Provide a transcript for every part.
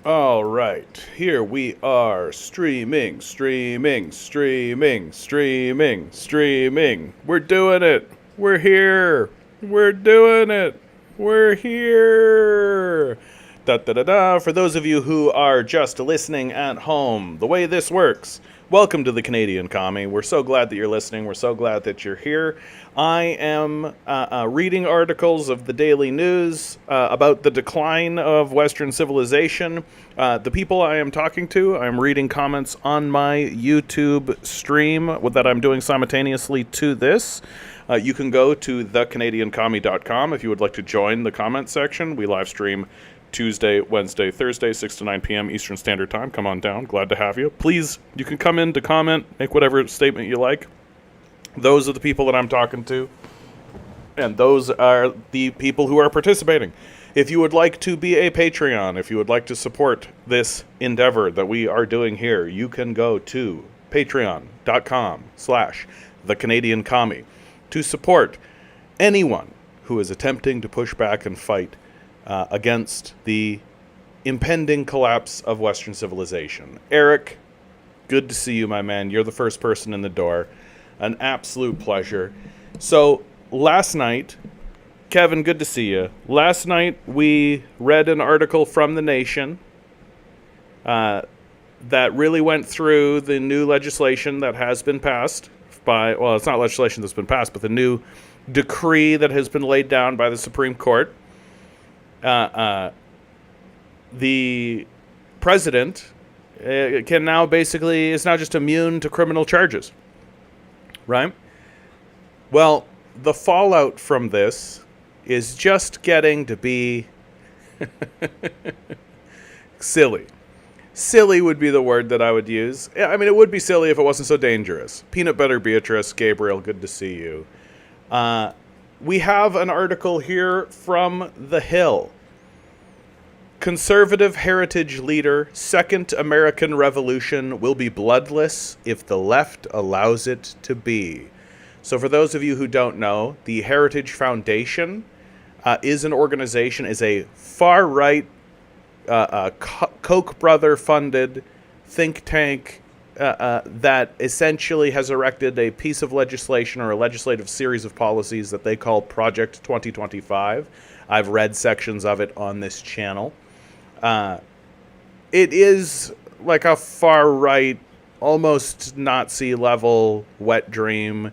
All right, here we are, streaming. We're doing it. We're here. We're doing it. We're here. Da da da da. For those of you who are just listening at home, the way this works. Welcome to the Canadian Commie. We're so glad that you're listening. We're so glad that you're here. I am reading articles of the Daily News about the decline of Western civilization. The people I am talking to, I'm reading comments on my YouTube stream that I'm doing simultaneously to this. You can go to thecanadiancommie.com if you would like to join the comment section. We live stream Tuesday, Wednesday, Thursday, 6 to 9 p.m. Eastern Standard Time. Come on down. Glad to have you. Please, you can come in to comment, make whatever statement you like. Those are the people that I'm talking to, and those are the people who are participating. If you would like to be a Patreon, if you would like to support this endeavor that we are doing here, you can go to patreon.com/thecanadiancommie to support anyone who is attempting to push back and fight against the impending collapse of Western civilization. Eric, good to see you, my man. You're the first person in the door. An absolute pleasure. So, last night, Kevin, good to see you. Last night, we read an article from The Nation that really went through the new legislation that has been passed by, well, it's not legislation that's been passed, but the new decree that has been laid down by the Supreme Court. The president can now basically is now just immune to criminal charges, right? Well, the fallout from this is just getting to be silly. Silly would be the word that I would use. I mean, it would be silly if it wasn't so dangerous. Peanut Butter Beatrice, Gabriel, good to see you. We have an article here from The Hill. Conservative heritage leader, Second American Revolution will be bloodless if the left allows it to be. So for those of you who don't know, the Heritage Foundation is an organization, is a far-right, Koch brother-funded think tank that essentially has erected a piece of legislation or a legislative series of policies that they call Project 2025. I've read sections of it on this channel. It is like a far-right, almost Nazi-level wet dream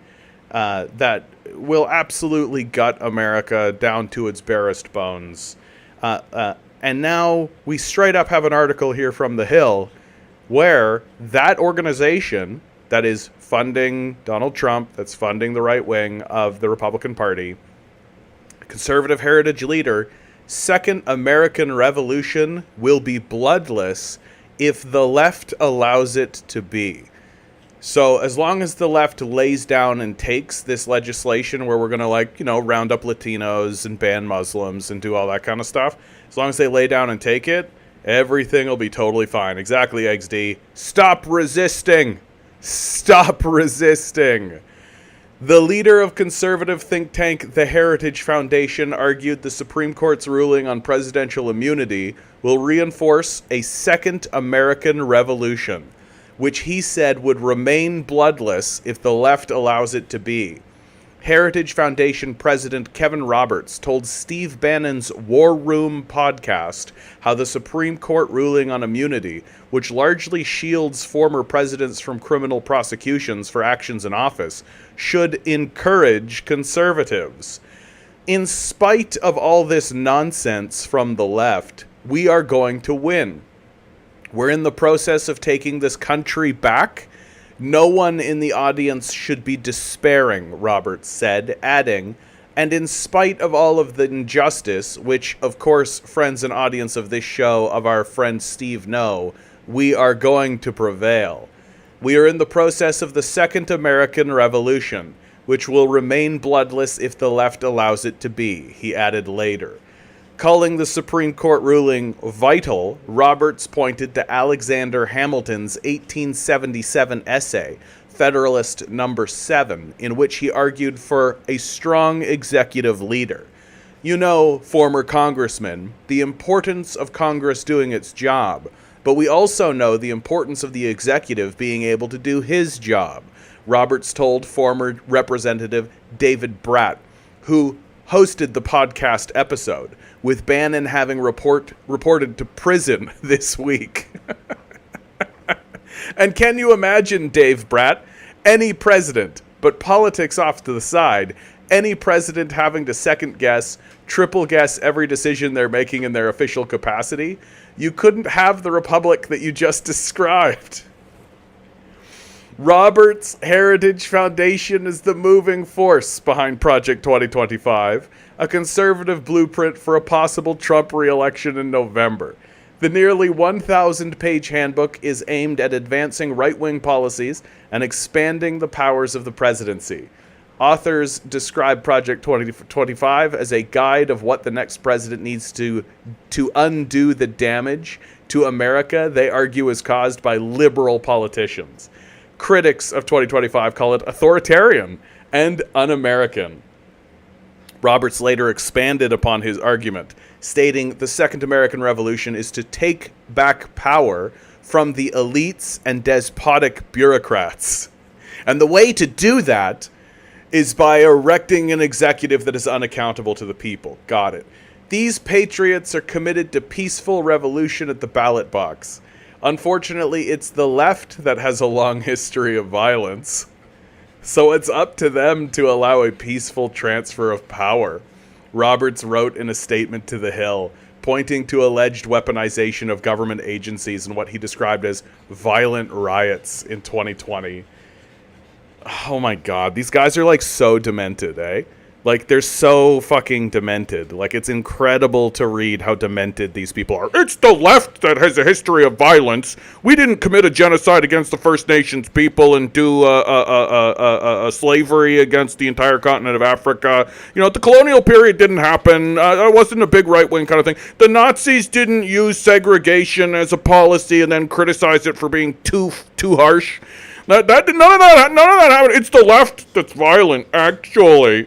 that will absolutely gut America down to its barest bones. And now we straight up have an article here from The Hill where that organization that is funding Donald Trump, that's funding the right wing of the Republican Party, conservative heritage leader, Second American Revolution will be bloodless if the left allows it to be. So as long as the left lays down and takes this legislation where we're going to, round up Latinos and ban Muslims and do all that kind of stuff, as long as they lay down and take it, everything will be totally fine. Exactly, XD. Stop resisting. Stop resisting. The leader of conservative think tank The Heritage Foundation argued the Supreme Court's ruling on presidential immunity will reinforce a second American Revolution, which he said would remain bloodless if the left allows it to be. Heritage Foundation President Kevin Roberts told Steve Bannon's War Room podcast how the Supreme Court ruling on immunity, which largely shields former presidents from criminal prosecutions for actions in office, should encourage conservatives. In spite of all this nonsense from the left, we are going to win. We're in the process of taking this country back. No one in the audience should be despairing, Roberts said, adding, and in spite of all of the injustice, which, of course, friends and audience of this show, of our friend Steve know, we are going to prevail. We are in the process of the Second American Revolution, which will remain bloodless if the left allows it to be, he added later. Calling the Supreme Court ruling vital, Roberts pointed to Alexander Hamilton's 1877 essay, Federalist No. 7, in which he argued for a strong executive leader. You know, former congressman, the importance of Congress doing its job, but we also know the importance of the executive being able to do his job, Roberts told former Representative David Bratt, who hosted the podcast episode, with Bannon having reported to prison this week. And can you imagine, Dave Bratt, any president, but politics off to the side, any president having to second guess, triple guess every decision they're making in their official capacity? You couldn't have the republic that you just described. Roberts Heritage Foundation is the moving force behind Project 2025, a conservative blueprint for a possible Trump re-election in November. The nearly 1,000-page handbook is aimed at advancing right-wing policies and expanding the powers of the presidency. Authors describe Project 2025 as a guide of what the next president needs to undo the damage to America they argue is caused by liberal politicians. Critics of 2025 call it authoritarian and un-American. Roberts later expanded upon his argument, stating the Second American Revolution is to take back power from the elites and despotic bureaucrats. And the way to do that is by erecting an executive that is unaccountable to the people. Got it. These patriots are committed to peaceful revolution at the ballot box. Unfortunately, it's the left that has a long history of violence. So it's up to them to allow a peaceful transfer of power, Roberts wrote in a statement to The Hill, pointing to alleged weaponization of government agencies and what he described as violent riots in 2020. Oh my god, these guys are like so demented, eh? Like, they're so fucking demented. Like, it's incredible to read how demented these people are. It's the left that has a history of violence. We didn't commit a genocide against the First Nations people and do slavery against the entire continent of Africa. You know, the colonial period didn't happen. It wasn't a big right-wing kind of thing. The Nazis didn't use segregation as a policy and then criticize it for being too harsh. None of that happened. It's the left that's violent, actually.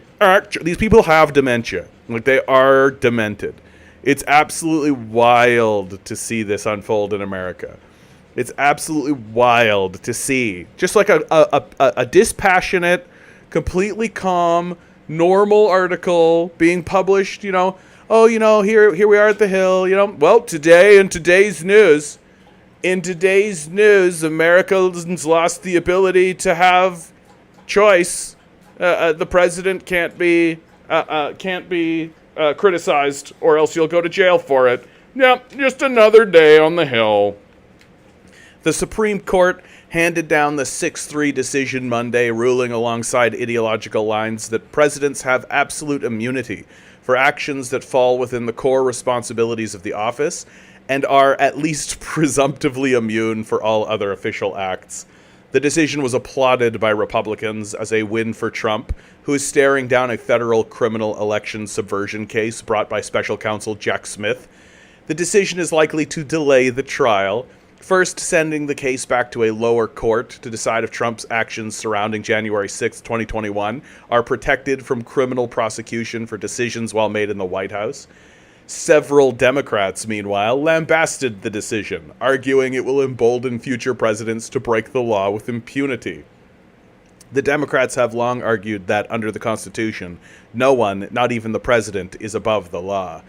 These people have dementia. Like, they are demented. It's absolutely wild to see this unfold in America. It's absolutely wild to see. Just like a dispassionate, completely calm, normal article being published, you know. Oh, you know, here we are at the Hill, you know. Well, today in today's news... In today's news, Americans lost the ability to have choice. The president can't be criticized, or else you'll go to jail for it. Yep, just another day on the Hill. The Supreme Court handed down the 6-3 decision Monday, ruling alongside ideological lines that presidents have absolute immunity for actions that fall within the core responsibilities of the office, and are at least presumptively immune for all other official acts. The decision was applauded by Republicans as a win for Trump, who is staring down a federal criminal election subversion case brought by special counsel Jack Smith. The decision is likely to delay the trial, first sending the case back to a lower court to decide if Trump's actions surrounding January 6, 2021 are protected from criminal prosecution for decisions while made in the White House. Several Democrats, meanwhile, lambasted the decision, arguing it will embolden future presidents to break the law with impunity. The Democrats have long argued that under the Constitution, no one, not even the president, is above the law.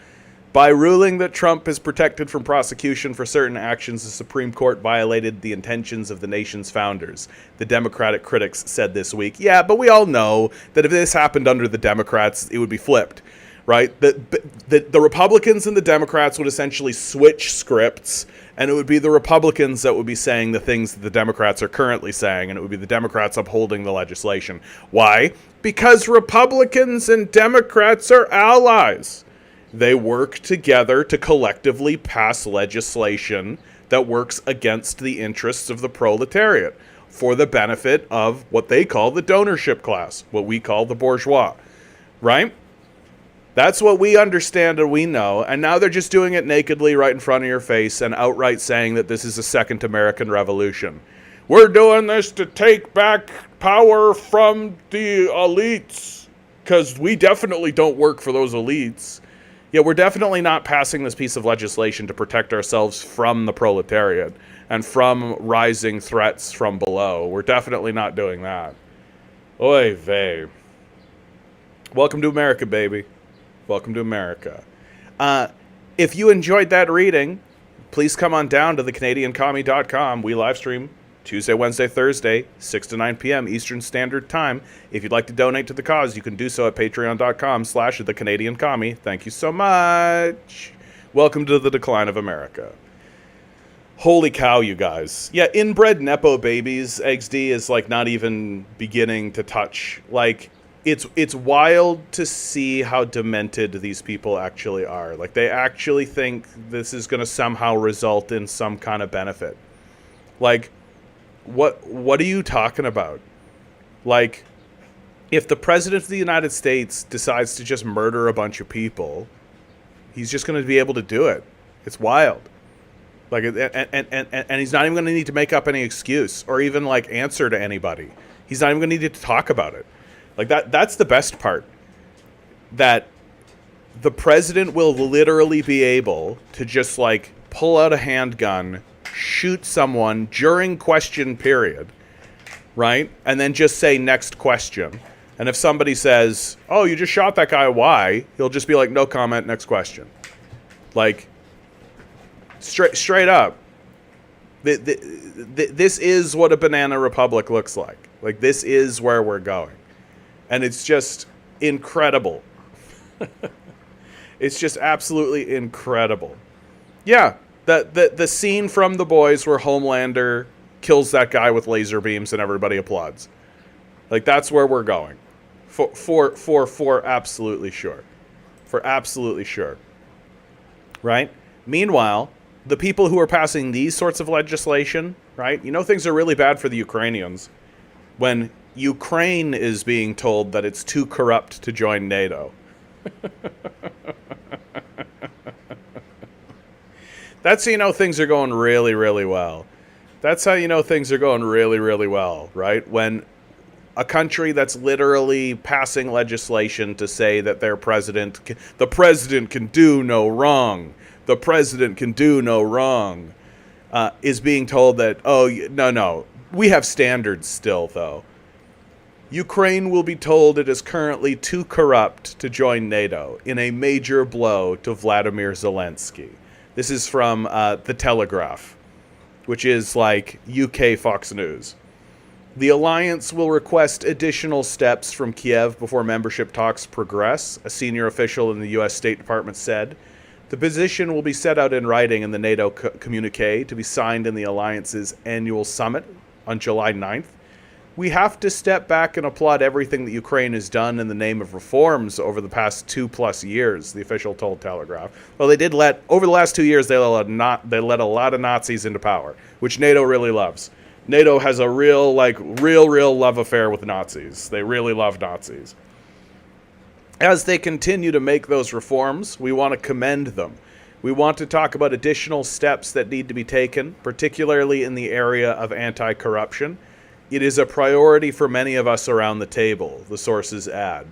By ruling that Trump is protected from prosecution for certain actions, the Supreme Court violated the intentions of the nation's founders, the Democratic critics said this week. Yeah, but we all know that if this happened under the Democrats, it would be flipped. Right? The Republicans and the Democrats would essentially switch scripts, and it would be the Republicans that would be saying the things that the Democrats are currently saying, and it would be the Democrats upholding the legislation. Why? Because Republicans and Democrats are allies. They work together to collectively pass legislation that works against the interests of the proletariat for the benefit of what they call the donorship class, what we call the bourgeois. Right? That's what we understand and we know, and now they're just doing it nakedly right in front of your face and outright saying that this is a second American Revolution. We're doing this to take back power from the elites. because we definitely don't work for those elites. Yeah, we're definitely not passing this piece of legislation to protect ourselves from the proletariat and from rising threats from below. We're definitely not doing that. Oy vey. Welcome to America, baby. Welcome to America. If you enjoyed that reading, please come on down to thecanadiancommie.com. We live stream Tuesday, Wednesday, Thursday, 6 to 9 p.m. Eastern Standard Time. If you'd like to donate to the cause, you can do so at patreon.com/thecanadiancommie. Thank you so much. Welcome to the decline of America. Holy cow, you guys. Yeah, inbred Nepo babies, XD is like not even beginning to touch. Like, it's wild to see how demented these people actually are. Like, they actually think this is going to somehow result in some kind of benefit. Like, what are you talking about? Like, if the president of the United States decides to just murder a bunch of people, he's just going to be able to do it. It's wild. Like, and he's not even going to need to make up any excuse or even like answer to anybody. He's not even going to need to talk about it. Like, that's the best part. That the president will literally be able to just like pull out a handgun, shoot someone during question period, right? And then just say next question. And if somebody says, "Oh, you just shot that guy, why?" He'll just be like, "No comment, next question." Like, straight up. This is what a banana republic looks like. Like, this is where we're going. And it's just incredible. It's just absolutely incredible. Yeah, the scene from The Boys where Homelander kills that guy with laser beams and everybody applauds. Like, that's where we're going. For absolutely sure. For absolutely sure. Right? Meanwhile, the people who are passing these sorts of legislation, right? You know, things are really bad for the Ukrainians when Ukraine is being told that it's too corrupt to join NATO. That's how you know things are going really, really well. That's how you know things are going really, really well, right? When a country that's literally passing legislation to say that the president can do no wrong. The president can do no wrong. Is being told that, oh, no, we have standards still, though. Ukraine will be told it is currently too corrupt to join NATO in a major blow to Vladimir Zelensky. This is from The Telegraph, which is like UK Fox News. The alliance will request additional steps from Kiev before membership talks progress, a senior official in the U.S. State Department said. The position will be set out in writing in the NATO communique to be signed in the alliance's annual summit on July 9th. We have to step back and applaud everything that Ukraine has done in the name of reforms over the past 2+ years, the official told Telegraph. Well, over the last 2 years, they let a lot of Nazis into power, which NATO really loves. NATO has a real love affair with Nazis. They really love Nazis. As they continue to make those reforms, we want to commend them. We want to talk about additional steps that need to be taken, particularly in the area of anti-corruption. It is a priority for many of us around the table, the sources add.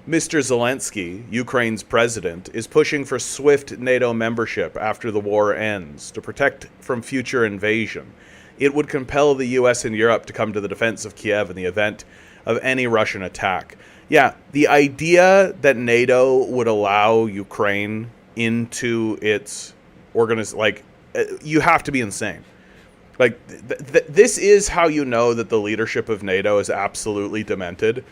Mr. Zelensky, Ukraine's president, is pushing for swift NATO membership after the war ends to protect from future invasion. It would compel the US and Europe to come to the defense of Kiev in the event of any Russian attack. Yeah, the idea that NATO would allow Ukraine into its you have to be insane. Like, this is how you know that the leadership of NATO is absolutely demented,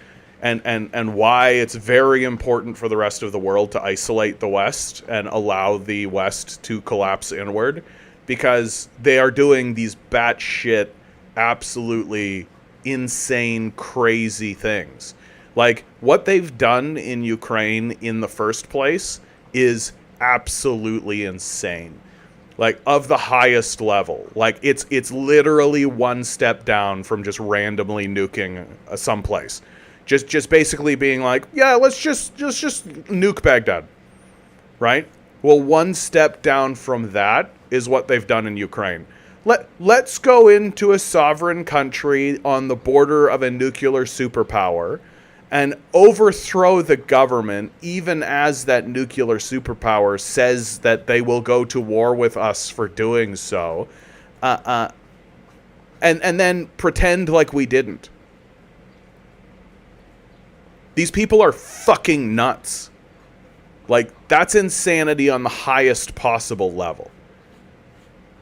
and why it's very important for the rest of the world to isolate the West and allow the West to collapse inward, because they are doing these batshit, absolutely insane, crazy things. Like, what they've done in Ukraine in the first place is absolutely insane. Like, of the highest level. Like, it's literally one step down from just randomly nuking someplace. Just basically being like, yeah, let's just nuke Baghdad. Right? Well, one step down from that is what they've done in Ukraine. Let's go into a sovereign country on the border of a nuclear superpower and overthrow the government, even as that nuclear superpower says that they will go to war with us for doing so, and then pretend like we didn't. These people are fucking nuts. Like, that's insanity on the highest possible level.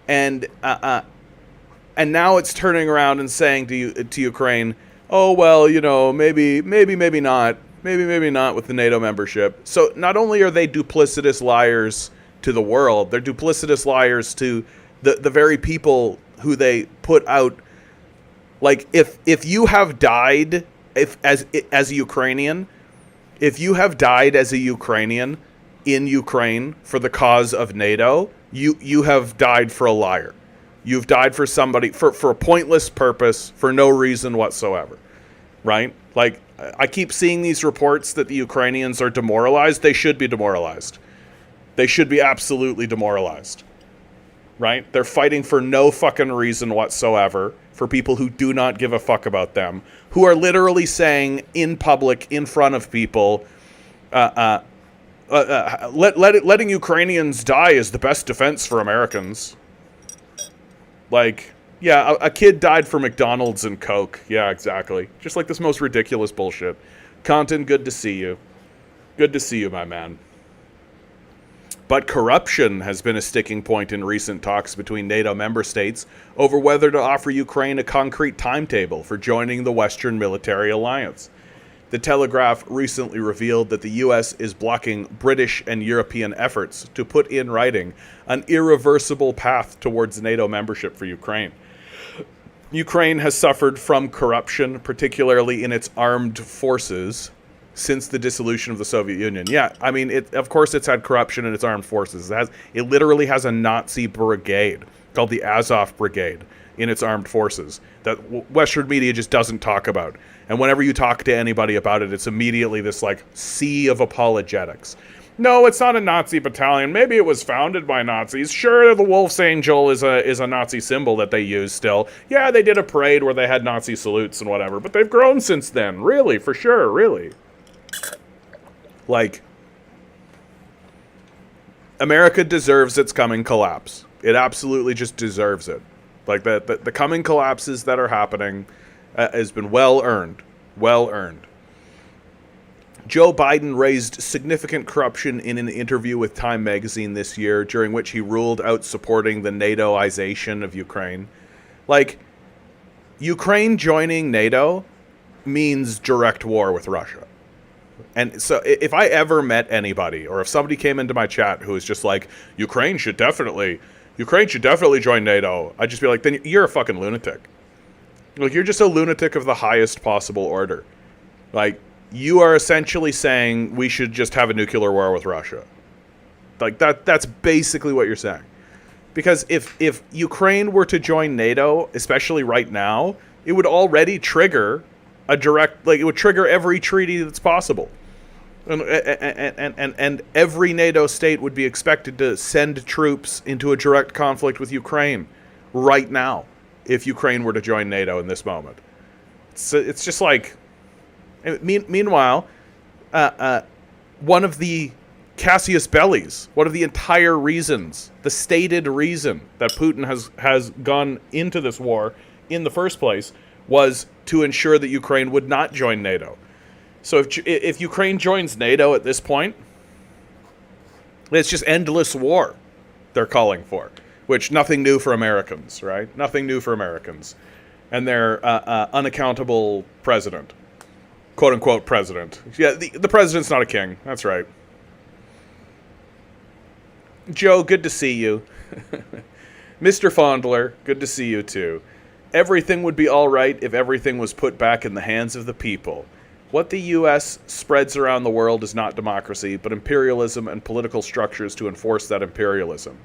And now it's turning around and saying to Ukraine, oh, well, you know, maybe not. Maybe not with the NATO membership. So not only are they duplicitous liars to the world, they're duplicitous liars to the very people who they put out. Like, if you have died as a Ukrainian, if you have died as a Ukrainian in Ukraine for the cause of NATO, you have died for a liar. You've died for somebody for a pointless purpose, for no reason whatsoever, right? Like, I keep seeing these reports that the Ukrainians are demoralized. They should be demoralized. They should be absolutely demoralized, right? They're fighting for no fucking reason whatsoever, for people who do not give a fuck about them, who are literally saying in public, in front of people, letting Ukrainians die is the best defense for Americans. Like, yeah, a kid died for McDonald's and Coke. Yeah, exactly. Just like this most ridiculous bullshit. Compton, good to see you. Good to see you, my man. But corruption has been a sticking point in recent talks between NATO member states over whether to offer Ukraine a concrete timetable for joining the Western military alliance. The Telegraph recently revealed that the U.S. is blocking British and European efforts to put in writing an irreversible path towards NATO membership for Ukraine. Ukraine has suffered from corruption, particularly in its armed forces, since the dissolution of the Soviet Union. Yeah, I mean, of course it's had corruption in its armed forces. It literally has a Nazi brigade called the Azov Brigade in its armed forces that Western media just doesn't talk about. And whenever you talk to anybody about it, it's immediately this, like, sea of apologetics. No, it's not a Nazi battalion. Maybe it was founded by Nazis. Sure, the Wolf's Angel is a Nazi symbol that they use still. Yeah, they did a parade where they had Nazi salutes and whatever, but they've grown since then. Really, for sure, really. Like, America deserves its coming collapse. It absolutely just deserves it. Like, the coming collapses that are happening has been well earned. Well earned. Joe Biden raised significant corruption in an interview with Time magazine this year, during which he ruled out supporting the NATOization of Ukraine. Like, Ukraine joining NATO means direct war with Russia. And so if I ever met anybody, or if somebody came into my chat who was just like, Ukraine should definitely join NATO, I'd just be like, then you're a fucking lunatic. Like, you're just a lunatic of the highest possible order. Like, you are essentially saying we should just have a nuclear war with Russia. Like, that's basically what you're saying. Because if Ukraine were to join NATO, especially right now, it would already trigger a direct, like, it would trigger every treaty that's possible. And every NATO state would be expected to send troops into a direct conflict with Ukraine right now if Ukraine were to join NATO in this moment. It's just like... Meanwhile, one of the Cassius Bellis, one of the entire reasons, the stated reason that Putin has gone into this war in the first place was to ensure that Ukraine would not join NATO. So if Ukraine joins NATO at this point, it's just endless war they're calling for, which nothing new for Americans, right? Nothing new for Americans. And their unaccountable president. Quote-unquote president. Yeah, the president's not a king. That's right. Joe, good to see you. Mr. Fondler, good to see you too. Everything would be all right if everything was put back in the hands of the people. What the U.S. spreads around the world is not democracy, but imperialism and political structures to enforce that imperialism.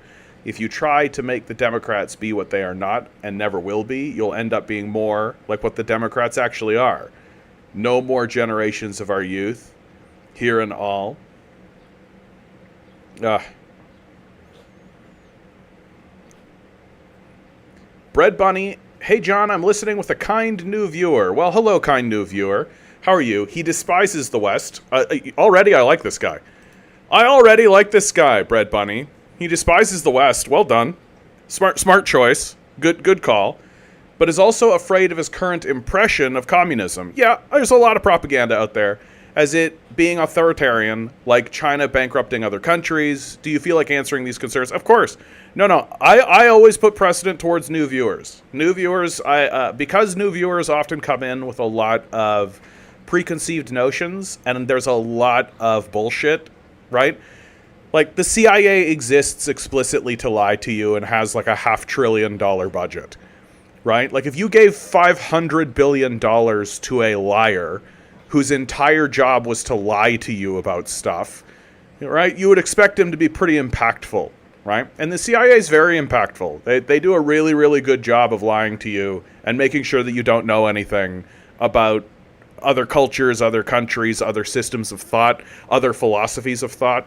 If you try to make the Democrats be what they are not and never will be, you'll end up being more like what the Democrats actually are. No more generations of our youth, here and all. Bread Bunny, hey John, I'm listening with a kind new viewer. Well, hello, kind new viewer. How are you? He despises the West. Already, I like this guy. I already like this guy, Bread Bunny. He despises the West. Well done. Smart choice. Good call. But is also afraid of his current impression of communism. Yeah, there's a lot of propaganda out there as it being authoritarian, like China bankrupting other countries. Do you feel like answering these concerns? Of course. No. I always put precedent towards new viewers. New viewers, because new viewers often come in with a lot of preconceived notions, and there's a lot of bullshit, right? Like, the CIA exists explicitly to lie to you and has like a $500 billion budget, right? Like, if you gave $500 billion to a liar whose entire job was to lie to you about stuff, right, you would expect him to be pretty impactful, right? And the CIA is very impactful. They do a really, really good job of lying to you and making sure that you don't know anything about other cultures, other countries, other systems of thought, other philosophies of thought,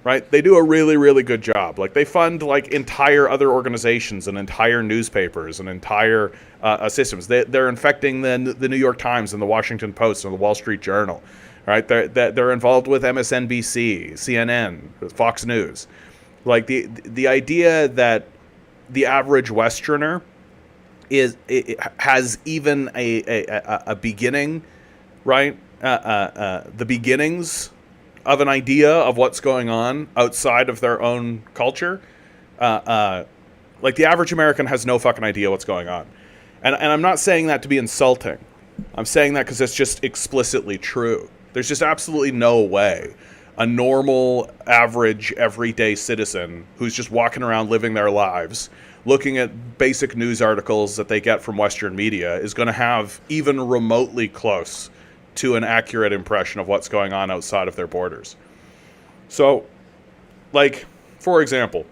right? They do a really, really good job. Like, they fund like entire other organizations and entire newspapers and entire systems. They're infecting the New York Times and the Washington Post and the Wall Street Journal, right? They're involved with MSNBC, CNN, Fox News. Like, the idea that the average Westerner has even a beginning, right? The beginnings of an idea of what's going on outside of their own culture. Like, the average American has no fucking idea what's going on. And I'm not saying that to be insulting. I'm saying that because it's just explicitly true. There's just absolutely no way a normal, average, everyday citizen who's just walking around living their lives, looking at basic news articles that they get from Western media, is going to have even remotely close to an accurate impression of what's going on outside of their borders. So, like, for example,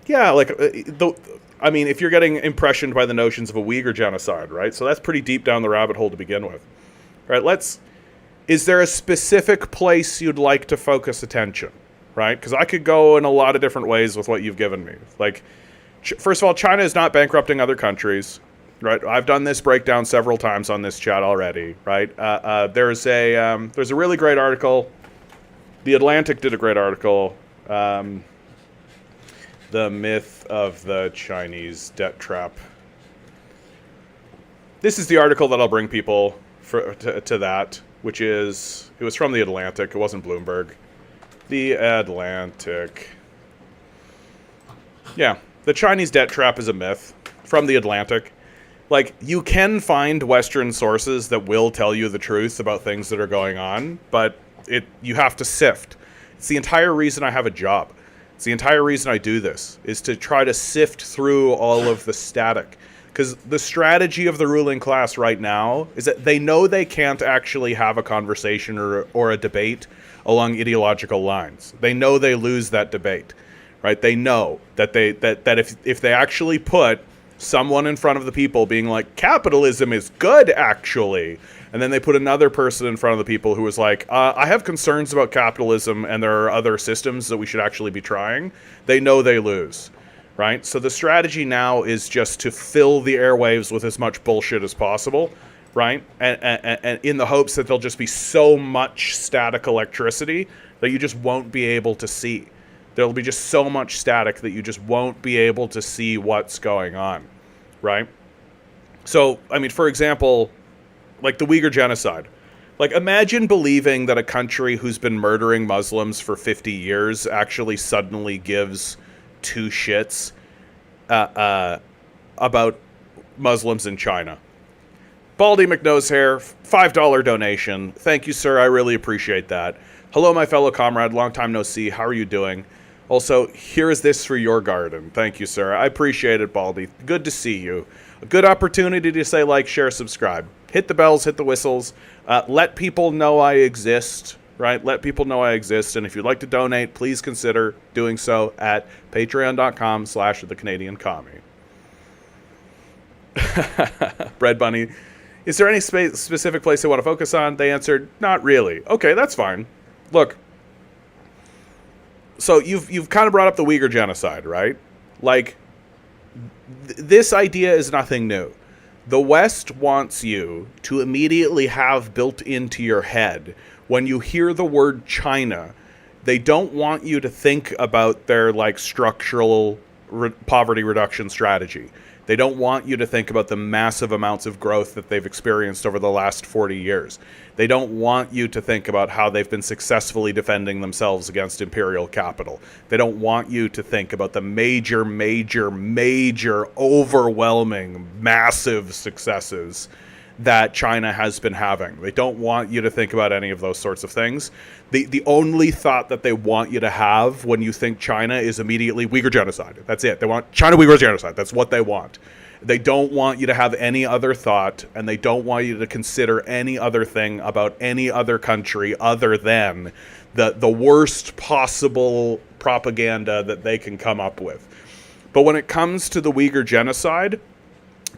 yeah, like, if you're getting impressioned by the notions of a Uyghur genocide, right? So that's pretty deep down the rabbit hole to begin with, right? Is there a specific place you'd like to focus attention, right? Because I could go in a lot of different ways with what you've given me. Like, first of all, China is not bankrupting other countries. Right, I've done this breakdown several times on this chat already. Right, there's a really great article. The Atlantic did a great article. The myth of the Chinese debt trap. This is the article that I'll bring people to that, which is, it was from the Atlantic. It wasn't Bloomberg. The Atlantic. Yeah, the Chinese debt trap is a myth from the Atlantic. Like, you can find Western sources that will tell you the truth about things that are going on, but you have to sift. It's the entire reason I have a job. It's the entire reason I do this, is to try to sift through all of the static. Because the strategy of the ruling class right now is that they know they can't actually have a conversation or a debate along ideological lines. They know they lose that debate, right? They know that if they actually put someone in front of the people being like, capitalism is good, actually, and then they put another person in front of the people who was like, I have concerns about capitalism and there are other systems that we should actually be trying, they know they lose, right? So the strategy now is just to fill the airwaves with as much bullshit as possible, right? And in the hopes that there'll just be so much static electricity that you just won't be able to see. There'll be just so much static that you just won't be able to see what's going on, right? So, for example, like the Uyghur genocide. Like, imagine believing that a country who's been murdering Muslims for 50 years actually suddenly gives two shits about Muslims in China. Baldy McNosehair, $5 donation. Thank you, sir. I really appreciate that. Hello, my fellow comrade. Long time no see. How are you doing? Also, here is this for your garden. Thank you, sir. I appreciate it, Baldy. Good to see you. A good opportunity to say like, share, subscribe. Hit the bells, hit the whistles. Let people know I exist, right? Let people know I exist. And if you'd like to donate, please consider doing so at patreon.com/thecanadiancommie. Bread Bunny. Is there any specific place they want to focus on? They answered, not really. Okay, that's fine. Look. So you've kind of brought up the Uyghur genocide, right? Like, this idea is nothing new. The West wants you to immediately have built into your head, when you hear the word China, they don't want you to think about their like structural poverty reduction strategy. They don't want you to think about the massive amounts of growth that they've experienced over the last 40 years. They don't want you to think about how they've been successfully defending themselves against imperial capital. They don't want you to think about the major, overwhelming, massive successes that China has been having. They don't want you to think about any of those sorts of things. The only thought that they want you to have when you think China is immediately Uyghur genocide. That's it. They want China Uyghur genocide. That's what they want. They don't want you to have any other thought, and they don't want you to consider any other thing about any other country other than the worst possible propaganda that they can come up with. But when it comes to the Uyghur genocide,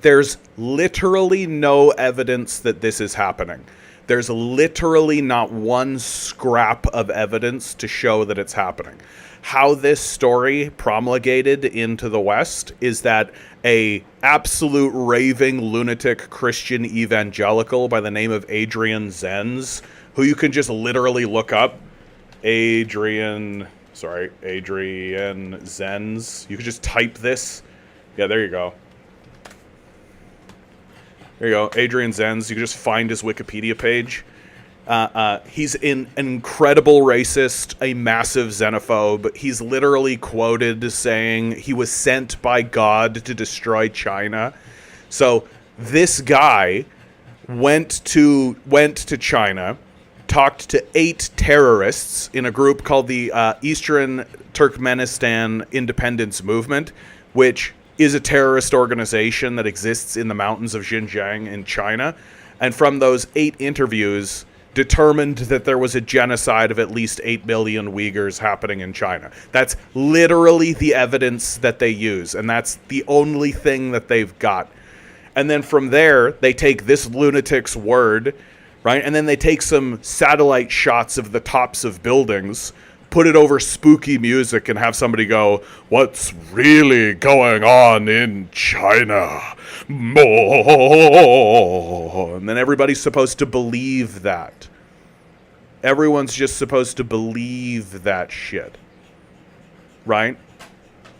there's literally no evidence that this is happening. There's literally not one scrap of evidence to show that it's happening. How this story promulgated into the West is that a absolute raving lunatic Christian evangelical by the name of Adrian Zenz, who you can just literally look up, Adrian Zenz. You could just type this. Yeah, there you go. There you go, Adrian Zenz. You can just find his Wikipedia page. He's an incredible racist, a massive xenophobe. He's literally quoted saying he was sent by God to destroy China. So this guy went to China, talked to 8 terrorists in a group called the Eastern Turkmenistan Independence Movement, which is a terrorist organization that exists in the mountains of Xinjiang in China. And from those 8 interviews, determined that there was a genocide of at least 8 million Uyghurs happening in China. That's literally the evidence that they use, and that's the only thing that they've got. And then from there, they take this lunatic's word, right? And then they take some satellite shots of the tops of buildings, put it over spooky music, and have somebody go, "What's really going on in China? More." And then everybody's supposed to believe that. Everyone's just supposed to believe that shit. Right?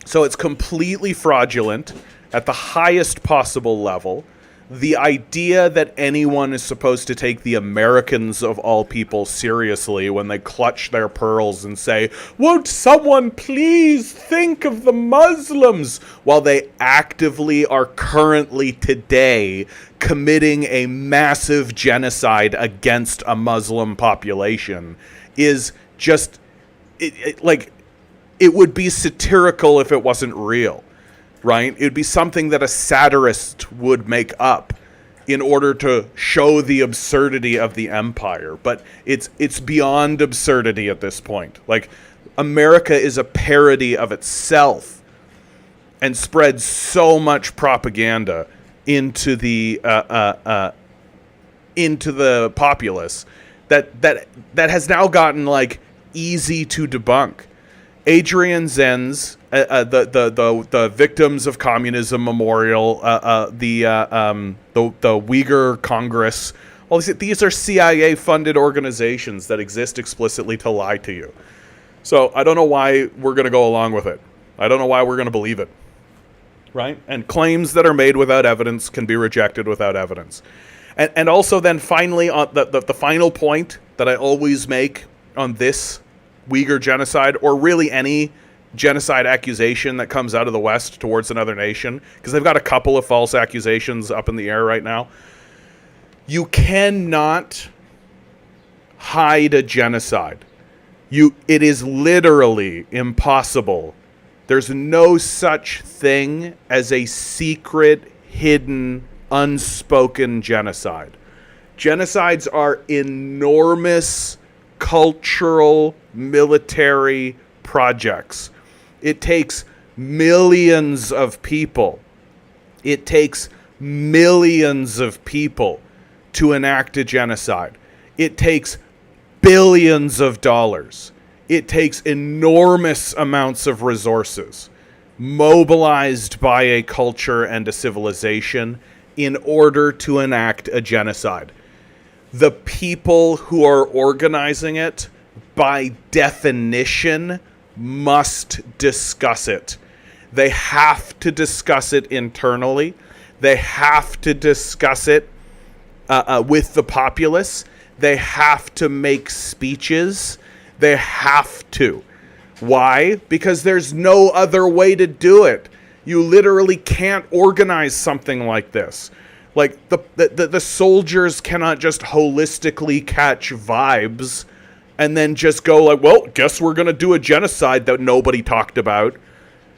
So it's completely fraudulent at the highest possible level. The idea that anyone is supposed to take the Americans of all people seriously when they clutch their pearls and say, "Won't someone please think of the Muslims?" while they actively are currently today committing a massive genocide against a Muslim population is just, it would be satirical if it wasn't real. Right? It would be something that a satirist would make up in order to show the absurdity of the empire. But it's beyond absurdity at this point. Like, America is a parody of itself and spreads so much propaganda into the populace that has now gotten like easy to debunk. Adrian Zenz, the Victims of Communism Memorial, the Uyghur Congress, all these are CIA-funded organizations that exist explicitly to lie to you. So I don't know why we're going to go along with it. I don't know why we're going to believe it. Right? And claims that are made without evidence can be rejected without evidence. And also then finally, the final point that I always make on this Uyghur genocide, or really any genocide accusation that comes out of the West towards another nation, because they've got a couple of false accusations up in the air right now. You cannot hide a genocide. It is literally impossible. There's no such thing as a secret, hidden, unspoken genocide. Genocides are enormous cultural, military projects. It takes millions of people. It takes millions of people to enact a genocide. It takes billions of dollars. It takes enormous amounts of resources mobilized by a culture and a civilization in order to enact a genocide. The people who are organizing it, by definition, must discuss it. They have to discuss it internally. They have to discuss it with the populace. They have to make speeches. They have to. Why? Because there's no other way to do it. You literally can't organize something like this. Like, the soldiers cannot just holistically catch vibes and then just go like, well, guess we're going to do a genocide that nobody talked about.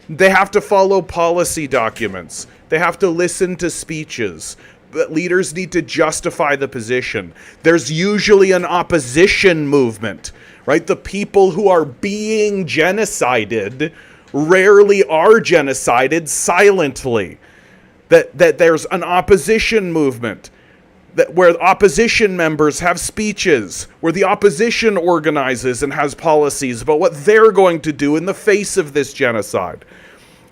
They have to follow policy documents. They have to listen to speeches. But leaders need to justify the position. There's usually an opposition movement, right? The people who are being genocided rarely are genocided silently. That there's an opposition movement, that where opposition members have speeches, where the opposition organizes and has policies about what they're going to do in the face of this genocide.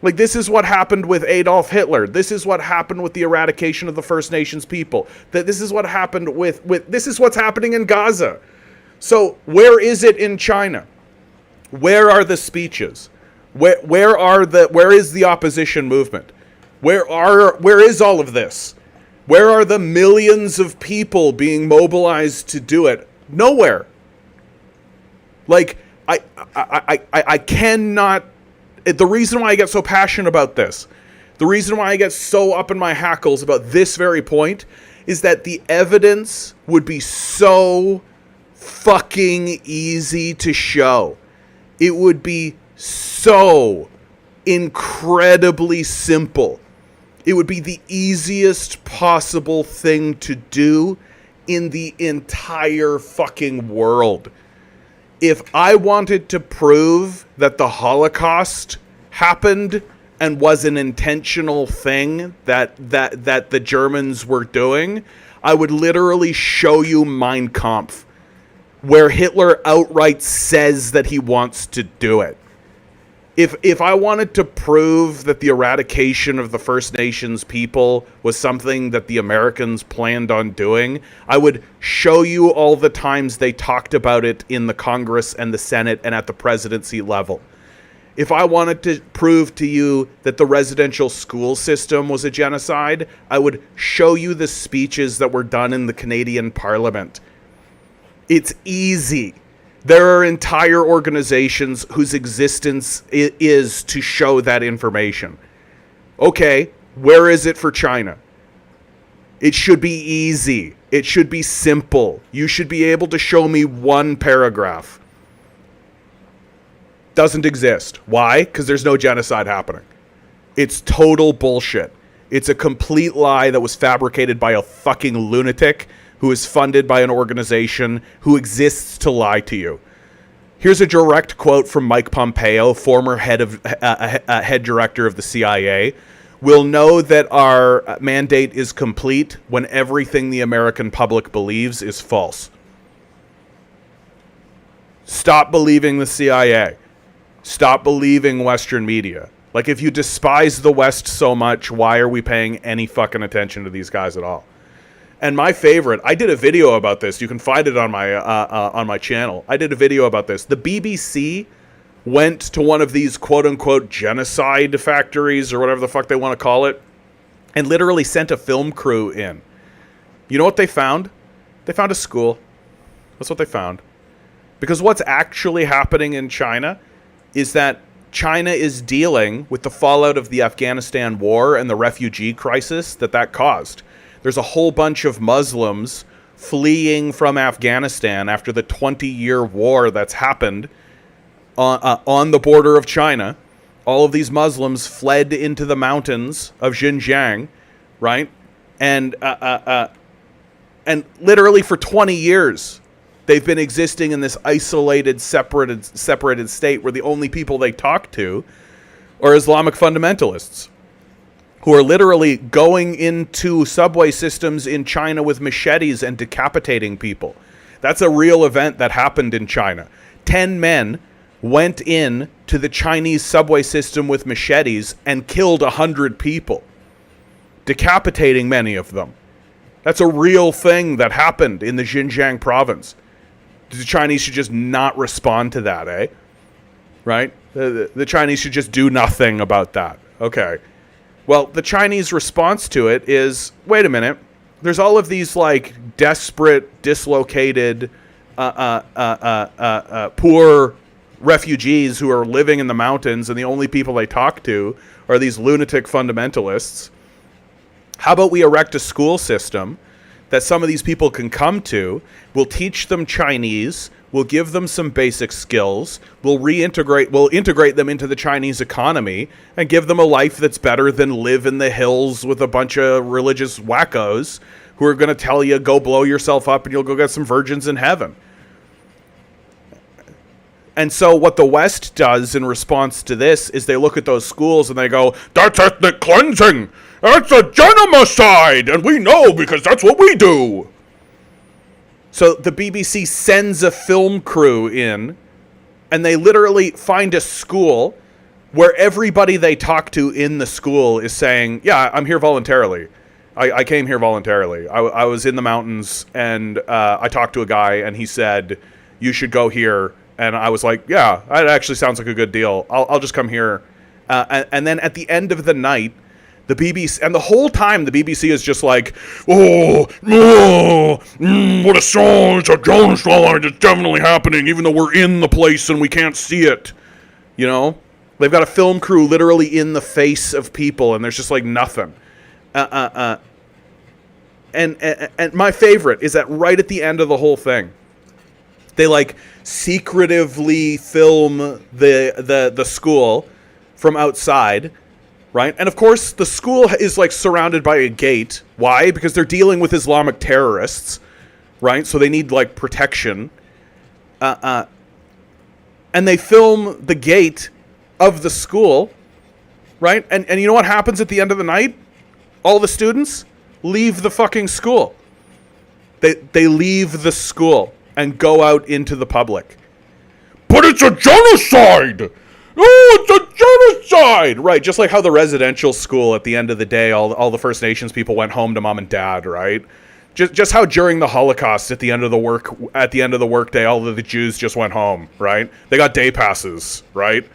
Like, this is what happened with Adolf Hitler. This is what happened with the eradication of the First Nations people. That this is what happened with this is what's happening in Gaza. So where is it in China? Where are the speeches? Where is the opposition movement? Where is all of this? Where are the millions of people being mobilized to do it? Nowhere. Like, I cannot. The reason why I get so passionate about this, the reason why I get so up in my hackles about this very point, is that the evidence would be so fucking easy to show. It would be so incredibly simple. It would be the easiest possible thing to do in the entire fucking world. If I wanted to prove that the Holocaust happened and was an intentional thing that the Germans were doing, I would literally show you Mein Kampf, where Hitler outright says that he wants to do it. If I wanted to prove that the eradication of the First Nations people was something that the Americans planned on doing, I would show you all the times they talked about it in the Congress and the Senate and at the presidency level. If I wanted to prove to you that the residential school system was a genocide, I would show you the speeches that were done in the Canadian Parliament. It's easy. There are entire organizations whose existence is to show that information. Okay, where is it for China? It should be easy. It should be simple. You should be able to show me one paragraph. Doesn't exist. Why? Because there's no genocide happening. It's total bullshit. It's a complete lie that was fabricated by a fucking lunatic who is funded by an organization who exists to lie to you. Here's a direct quote from Mike Pompeo, former head director of the CIA. We'll know that our mandate is complete when everything the American public believes is false. Stop believing the CIA. Stop believing Western media. Like, if you despise the West so much, why are we paying any fucking attention to these guys at all? And my favorite, I did a video about this. You can find it on my channel. I did a video about this. The BBC went to one of these quote-unquote genocide factories or whatever the fuck they want to call it and literally sent a film crew in. You know what they found? They found a school. That's what they found. Because what's actually happening in China is that China is dealing with the fallout of the Afghanistan war and the refugee crisis that caused. There's a whole bunch of Muslims fleeing from Afghanistan after the 20-year war that's happened on the border of China. All of these Muslims fled into the mountains of Xinjiang, right? And literally for 20 years, they've been existing in this isolated, separated state where the only people they talk to are Islamic fundamentalists, who are literally going into subway systems in China with machetes and decapitating people. That's a real event that happened in China. 10 men went in to the Chinese subway system with machetes and killed 100 people. decapitating many of them. That's a real thing that happened in the Xinjiang province. The Chinese should just not respond to that, eh? Right? The Chinese should just do nothing about that. Okay. Well, the Chinese response to it is, wait a minute. There's all of these, like, desperate, dislocated, poor refugees who are living in the mountains, and the only people they talk to are these lunatic fundamentalists. How about we erect a school system that some of these people can come to? We'll teach them Chinese. We'll give them some basic skills. We'll integrate them into the Chinese economy and give them a life that's better than live in the hills with a bunch of religious wackos who are going to tell you, go blow yourself up and you'll go get some virgins in heaven. And so what the West does in response to this is they look at those schools and they go, that's ethnic cleansing. That's a genocide. And we know because that's what we do. So the BBC sends a film crew in and they literally find a school where everybody they talk to in the school is saying, yeah, I'm here voluntarily. I came here voluntarily. I was in the mountains and I talked to a guy and he said, you should go here. And I was like, yeah, that actually sounds like a good deal. I'll just come here. And then at the end of the night, the BBC, and the whole time the BBC is just like, what a song, it's a genocide, it's definitely happening, even though we're in the place and we can't see it. You know? They've got a film crew literally in the face of people, and there's just like nothing. And my favorite is that right at the end of the whole thing, they like secretively film the school from outside, right? And of course the school is like surrounded by a gate. Why? Because they're dealing with Islamic terrorists, right? So they need like protection. And they film the gate of the school, right? And you know what happens at the end of the night? All the students leave the fucking school. They leave the school and go out into the public. But it's a genocide! Oh, it's a genocide! Right, just like how the residential school at the end of the day, all the First Nations people went home to mom and dad, right? Just how during the Holocaust at the end of the workday, all of the Jews just went home, right? They got day passes, right?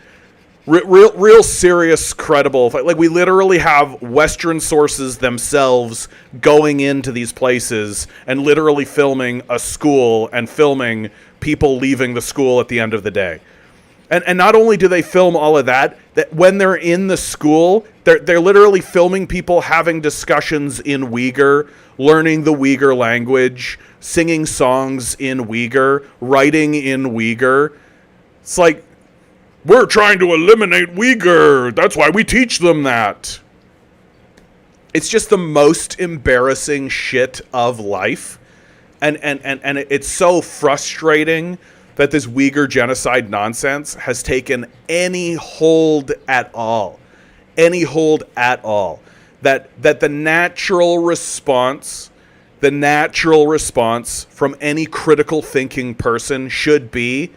Real serious, credible. Like, we literally have Western sources themselves going into these places and literally filming a school and filming people leaving the school at the end of the day. And not only do they film all of that when they're in the school, they're literally filming people having discussions in Uyghur, learning the Uyghur language, singing songs in Uyghur, writing in Uyghur. It's like, we're trying to eliminate Uyghur. That's why we teach them that. It's just the most embarrassing shit of life. And it's so frustrating that this Uyghur genocide nonsense has taken any hold at all. Any hold at all. That the natural response from any critical thinking person should be,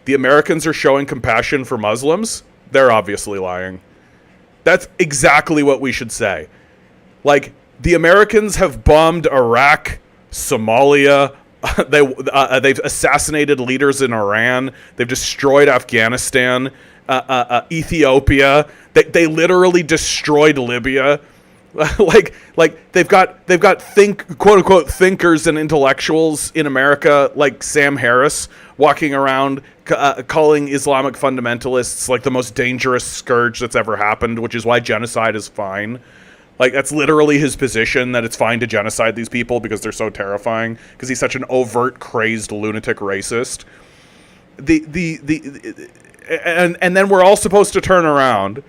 the Americans are showing compassion for Muslims. They're obviously lying. That's exactly what we should say. Like, the Americans have bombed Iraq, Somalia. They've assassinated leaders in Iran. They've destroyed Afghanistan, Ethiopia. They literally destroyed Libya. like they've got quote unquote thinkers and intellectuals in America like Sam Harris walking around calling Islamic fundamentalists like the most dangerous scourge that's ever happened, which is why genocide is fine. Like, that's literally his position, that it's fine to genocide these people because they're so terrifying, because he's such an overt, crazed, lunatic racist. And then we're all supposed to turn around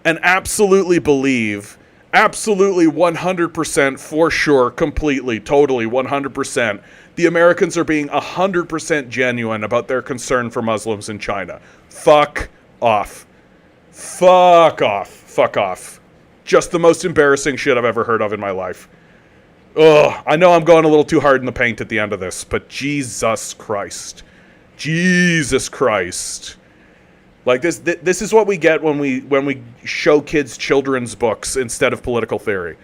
and absolutely believe, absolutely 100% for sure, completely, totally, 100%, the Americans are being 100% genuine about their concern for Muslims in China. Fuck off. Fuck off. Fuck off. Just the most embarrassing shit I've ever heard of in my life. Ugh, I know I'm going a little too hard in the paint at the end of this, but Jesus Christ. Jesus Christ. Like, this is what we get when we show kids children's books instead of political theory.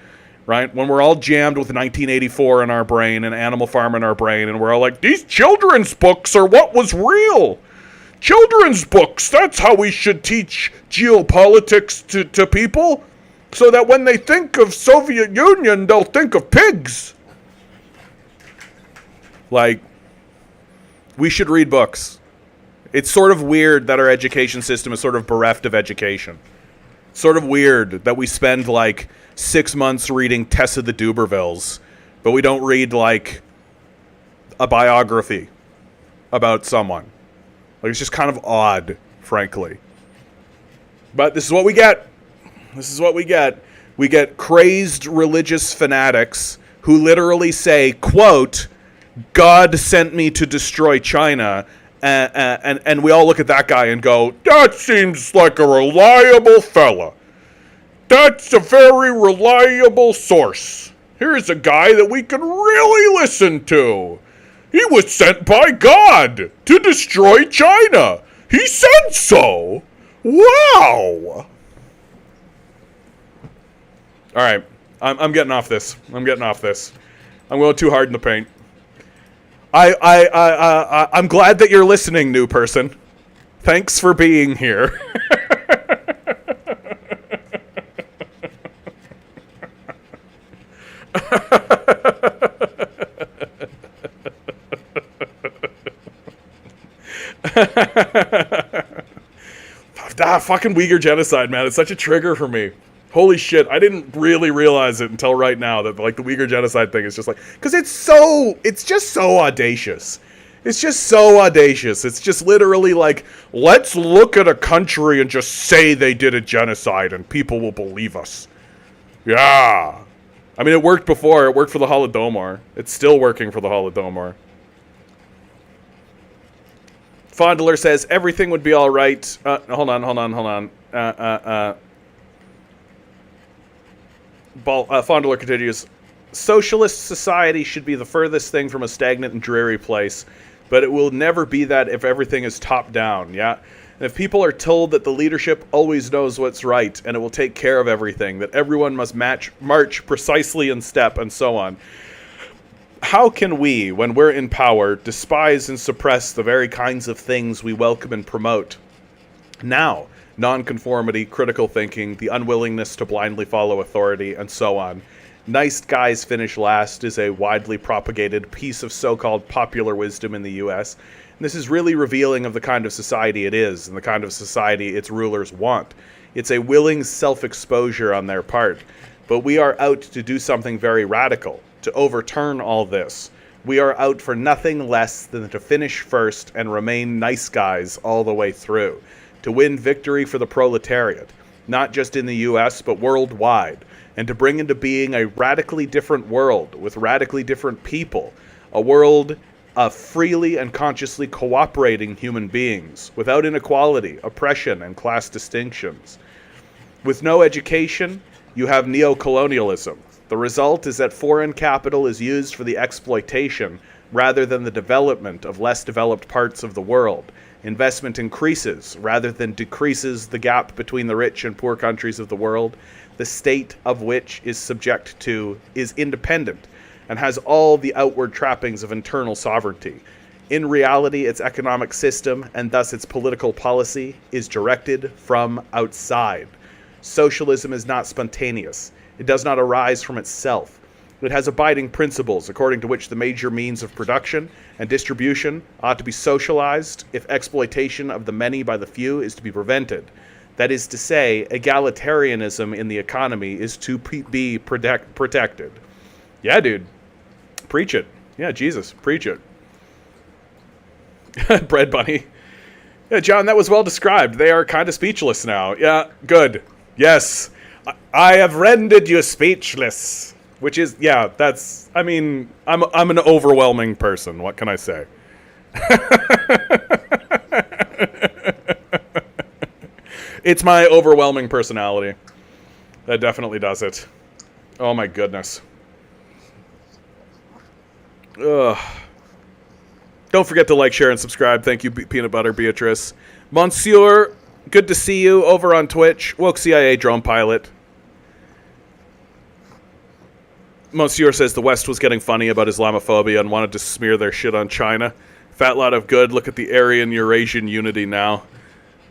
right? When we're all jammed with 1984 in our brain and Animal Farm in our brain, and we're all like, these children's books are what was real. Children's books, that's how we should teach geopolitics to people, so that when they think of Soviet Union, they'll think of pigs. Like, we should read books. It's sort of weird that our education system is sort of bereft of education. Sort of weird that we spend like 6 months reading Tessa the Dubervilles, but we don't read like a biography about someone. Like, it's just kind of odd, frankly. But this is what we get. This is what we get. We get crazed religious fanatics who literally say, quote, God sent me to destroy China. And we all look at that guy and go, that seems like a reliable fella. That's a very reliable source. Here's a guy that we can really listen to. He was sent by God to destroy China. He said so. Wow. All right. I'm getting off this. I'm going too hard in the paint. I'm glad that you're listening, new person. Thanks for being here. Fucking Uyghur genocide, man. It's such a trigger for me. Holy shit, I didn't really realize it until right now that, like, the Uyghur genocide thing is just like... Because it's just so audacious. It's just so audacious. It's just literally like, let's look at a country and just say they did a genocide and people will believe us. Yeah. I mean, it worked before. It worked for the Holodomor. It's still working for the Holodomor. Fondler says, everything would be alright. Hold on. Fondler continues, socialist society should be the furthest thing from a stagnant and dreary place, but it will never be that if everything is top down, yeah? And if people are told that the leadership always knows what's right and it will take care of everything, that everyone must march precisely in step and so on, how can we, when we're in power, despise and suppress the very kinds of things we welcome and promote? Now, nonconformity, critical thinking, the unwillingness to blindly follow authority, and so on. Nice guys finish last is a widely propagated piece of so-called popular wisdom in the U.S. And this is really revealing of the kind of society it is and the kind of society its rulers want. It's a willing self-exposure on their part. But we are out to do something very radical, to overturn all this. We are out for nothing less than to finish first and remain nice guys all the way through. To win victory for the proletariat, not just in the US, but worldwide, and to bring into being a radically different world with radically different people, a world of freely and consciously cooperating human beings, without inequality, oppression, and class distinctions. With no education, you have neocolonialism. The result is that foreign capital is used for the exploitation rather than the development of less developed parts of the world. Investment increases rather than decreases the gap between the rich and poor countries of the world, the state of which is independent and has all the outward trappings of internal sovereignty. In reality, its economic system, and thus its political policy, is directed from outside. Socialism is not spontaneous. It does not arise from itself. It has abiding principles according to which the major means of production and distribution ought to be socialized if exploitation of the many by the few is to be prevented. That is to say, egalitarianism in the economy is to be protected. Yeah, dude. Preach it. Yeah, Jesus, preach it. Bread Bunny. Yeah, John, that was well described. They are kind of speechless now. Yeah, good. Yes. I have rendered you speechless. Which is, yeah, that's, I mean, I'm an overwhelming person. What can I say? It's my overwhelming personality. That definitely does it. Oh my goodness. Ugh. Don't forget to like, share, and subscribe. Thank you, Peanut Butter Beatrice. Monsieur, good to see you over on Twitch. Woke CIA Drone Pilot. Monsieur says the West was getting funny about Islamophobia and wanted to smear their shit on China. Fat lot of good. Look at the Aryan Eurasian unity now.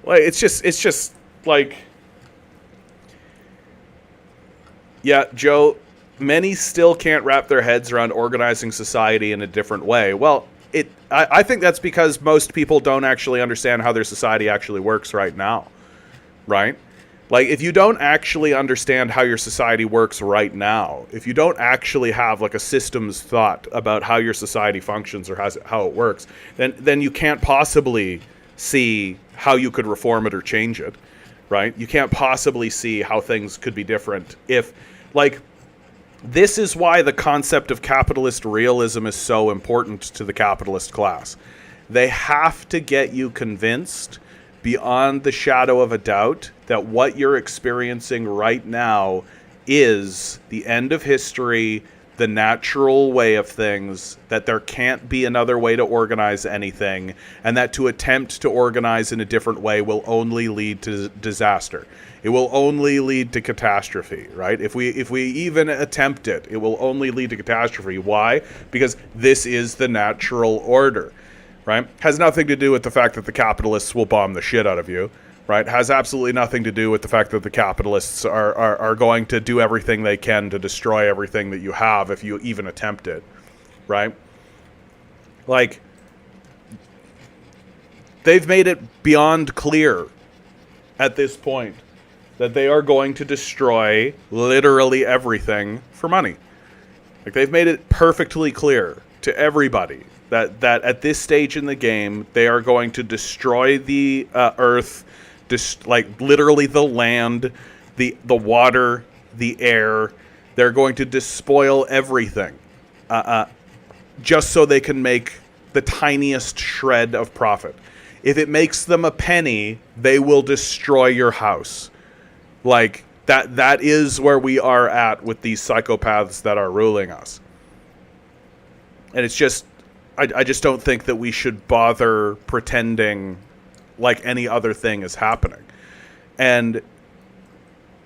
Like it's just like, yeah, Joe. Many still can't wrap their heads around organizing society in a different way. Well, I think that's because most people don't actually understand how their society actually works right now, right? Like, if you don't actually understand how your society works right now, if you don't actually have, like, a systems thought about how your society functions or how it works, then you can't possibly see how you could reform it or change it, right? You can't possibly see how things could be different if, like, this is why the concept of capitalist realism is so important to the capitalist class. They have to get you convinced beyond the shadow of a doubt that what you're experiencing right now is the end of history, the natural way of things, that there can't be another way to organize anything, and that to attempt to organize in a different way will only lead to disaster. It will only lead to catastrophe, right? If we even attempt it, it will only lead to catastrophe. Why? Because this is the natural order, right? Has nothing to do with the fact that the capitalists will bomb the shit out of you, right? Has absolutely nothing to do with the fact that the capitalists are going to do everything they can to destroy everything that you have if you even attempt it, right? Like, they've made it beyond clear at this point that they are going to destroy literally everything for money. Like, they've made it perfectly clear to everybody that at this stage in the game, they are going to destroy the earth, like literally the land, the water, the air. They're going to despoil everything, just so they can make the tiniest shred of profit. If it makes them a penny, they will destroy your house. Like, that is where we are at with these psychopaths that are ruling us. And it's just, I just don't think that we should bother pretending like any other thing is happening. And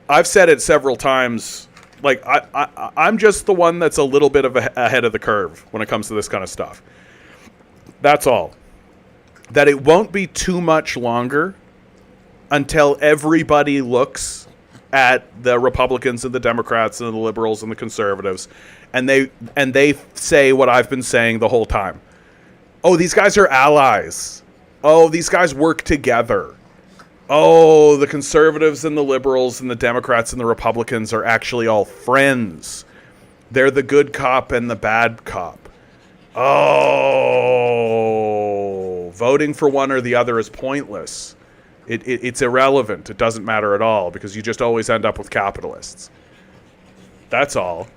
I've said it several times, like, I'm just the one that's a little bit of ahead of the curve when it comes to this kind of stuff. That's all. That it won't be too much longer until everybody looks at the Republicans and the Democrats and the liberals and the conservatives, and they say what I've been saying the whole time. Oh, these guys are allies. Oh, these guys work together. Oh, the conservatives and the liberals and the Democrats and the Republicans are actually all friends. They're the good cop and the bad cop. Oh, voting for one or the other is pointless. It's irrelevant. It doesn't matter at all because you just always end up with capitalists. That's all.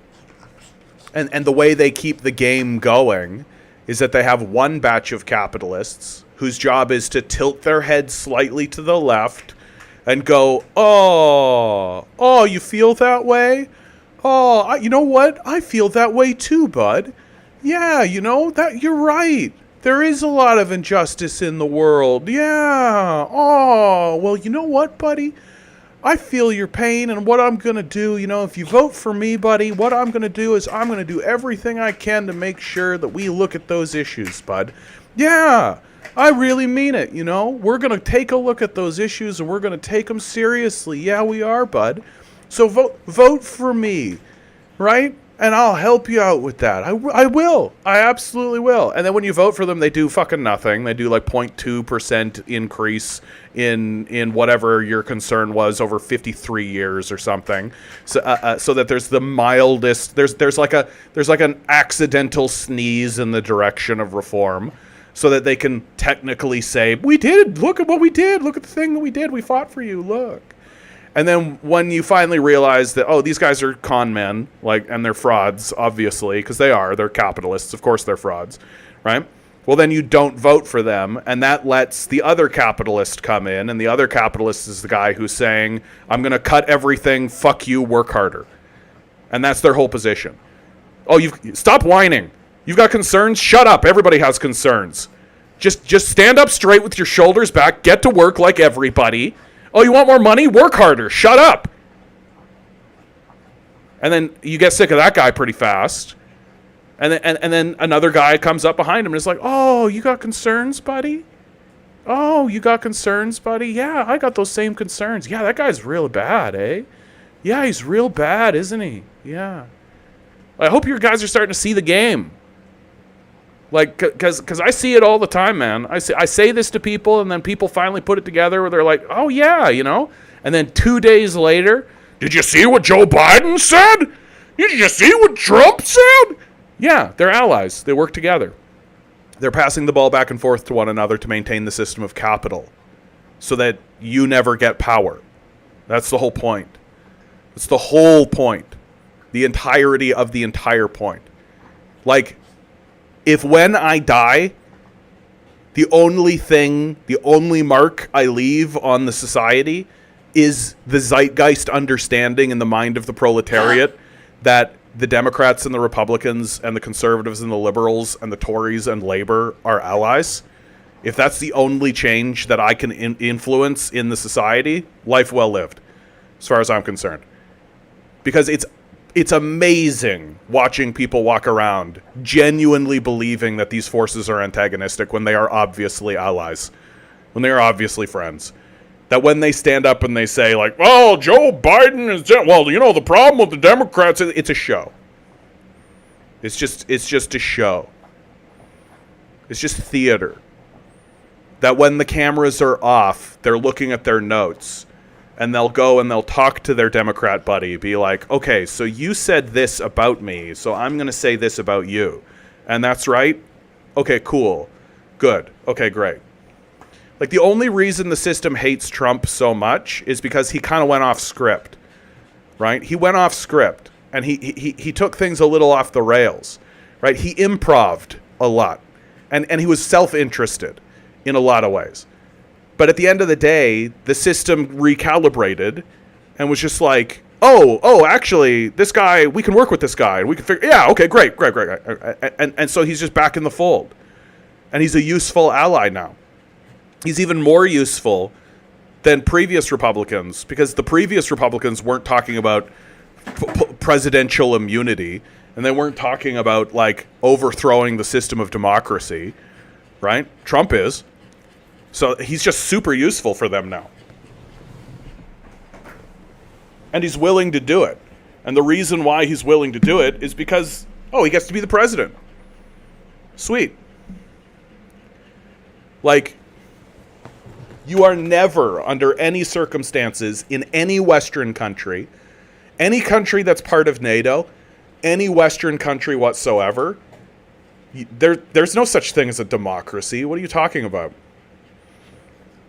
And the way they keep the game going is that they have one batch of capitalists whose job is to tilt their head slightly to the left and go, oh, you feel that way? Oh, you know what? I feel that way too, bud. Yeah, you know, that you're right. There is a lot of injustice in the world. Yeah. Oh, well, you know what, buddy? I feel your pain, and what I'm going to do, you know, if you vote for me, buddy, what I'm going to do is I'm going to do everything I can to make sure that we look at those issues, bud. Yeah, I really mean it, you know. We're going to take a look at those issues, and we're going to take them seriously. Yeah, we are, bud. So vote for me, right? And I'll help you out with that. I will. I absolutely will. And then when you vote for them, they do fucking nothing. They do like 0.2% increase in whatever your concern was over 53 years or something. So so that there's the mildest. There's like an accidental sneeze in the direction of reform, so that they can technically say, we did. Look at what we did. Look at the thing that we did. We fought for you. Look. And then when you finally realize that, oh, these guys are con men, like, and they're frauds, obviously, because they're capitalists. Of course they're frauds, right? Well, then you don't vote for them, and that lets the other capitalist come in, and the other capitalist is the guy who's saying, I'm going to cut everything, fuck you, work harder. And that's their whole position. Oh, stop whining. You've got concerns? Shut up. Everybody has concerns. Just stand up straight with your shoulders back, get to work like everybody. Oh, you want more money? Work harder. Shut up. And then you get sick of that guy pretty fast. And then another guy comes up behind him and is like, oh, you got concerns, buddy? Oh, you got concerns, buddy? Yeah, I got those same concerns. Yeah, that guy's real bad, eh? Yeah, he's real bad, isn't he? Yeah. I hope your guys are starting to see the game. Like, because I see it all the time, man. I say this to people, and then people finally put it together where they're like, oh, yeah, you know? And then 2 days later, did you see what Joe Biden said? Did you see what Trump said? Yeah, they're allies. They work together. They're passing the ball back and forth to one another to maintain the system of capital so that you never get power. That's the whole point. It's the whole point. The entirety of the entire point. Like, if when I die, the only mark I leave on the society is the zeitgeist understanding in the mind of the proletariat that the Democrats and the Republicans and the conservatives and the liberals and the Tories and Labor are allies, if that's the only change that I can influence in the society, life well lived, as far as I'm concerned. Because it's amazing watching people walk around genuinely believing that these forces are antagonistic when they are obviously allies, when they are obviously friends. That when they stand up and they say, like, oh, Joe Biden is, well, you know, the problem with the Democrats, it's a show. It's just a show. It's just theater. That when the cameras are off, they're looking at their notes, and they'll go and they'll talk to their Democrat buddy, be like, okay, so you said this about me, so I'm going to say this about you. And that's right? Okay, cool. Good. Okay, great. Like, the only reason the system hates Trump so much is because he kind of went off script, right? He went off script, and he took things a little off the rails, right? He improv'd a lot, and he was self-interested in a lot of ways. But at the end of the day, the system recalibrated and was just like, oh, actually, this guy, we can work with this guy, and we can figure, yeah, okay, great. And so he's just back in the fold, and he's a useful ally now. He's even more useful than previous Republicans, because the previous Republicans weren't talking about presidential immunity, and they weren't talking about, like, overthrowing the system of democracy, right? Trump is. So he's just super useful for them now. And he's willing to do it. And the reason why he's willing to do it is because, oh, he gets to be the president. Sweet. Like, you are never, under any circumstances, in any Western country, any country that's part of NATO, any Western country whatsoever, there's no such thing as a democracy. What are you talking about?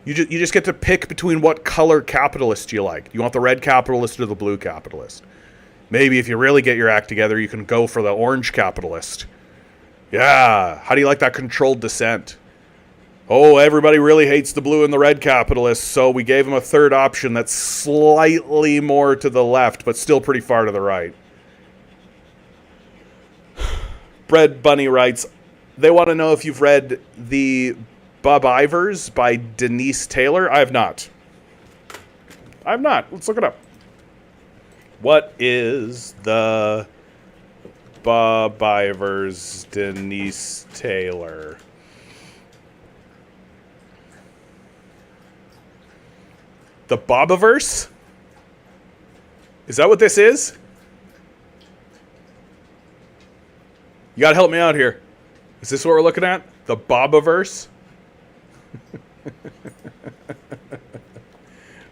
You just get to pick between what color capitalist you like. You want the red capitalist or the blue capitalist? Maybe if you really get your act together, you can go for the orange capitalist. Yeah. How do you like that controlled dissent? Oh, everybody really hates the blue and the red capitalists, so we gave them a third option that's slightly more to the left, but still pretty far to the right. Bread Bunny writes, they want to know if you've read The Bob Ivers by Denise Taylor. I have not. Let's look it up. What is the Bob Ivers Denise Taylor? The Bobiverse? Is that what this is? You gotta help me out here. Is this what we're looking at? The Bobiverse?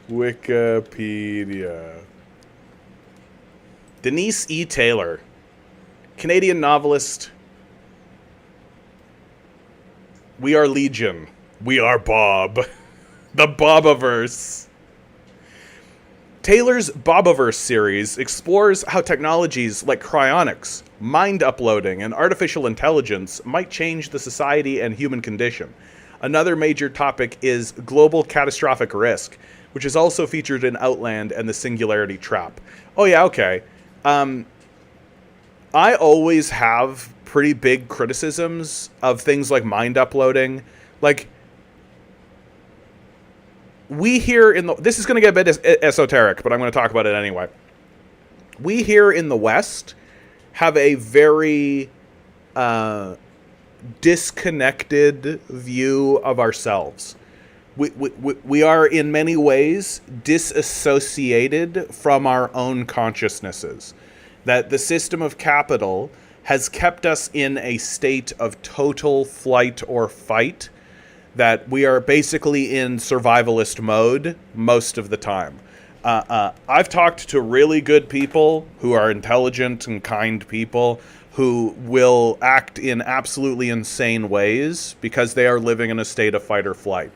Wikipedia. Denise E. Taylor, Canadian novelist. We are Legion. We are Bob. The Bobiverse. Taylor's Bobiverse series explores how technologies like cryonics, mind uploading, and artificial intelligence might change the society and human condition. Another major topic is global catastrophic risk, which is also featured in Outland and the Singularity Trap. Oh yeah, okay. I always have pretty big criticisms of things like mind uploading. Like, we here in the... This is going to get a bit esoteric, but I'm going to talk about it anyway. We here in the West have a very disconnected view of ourselves. We are in many ways disassociated from our own consciousnesses. That the system of capital has kept us in a state of total flight or fight, that we are basically in survivalist mode most of the time. I've talked to really good people who are intelligent and kind people who will act in absolutely insane ways because they are living in a state of fight or flight,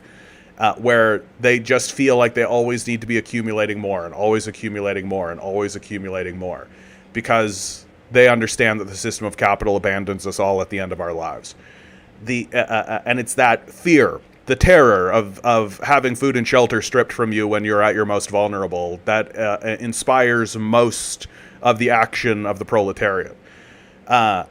where they just feel like they always need to be accumulating more and always accumulating more and always accumulating more, because they understand that the system of capital abandons us all at the end of our lives. And it's that fear, the terror of having food and shelter stripped from you when you're at your most vulnerable, that inspires most of the action of the proletariat. And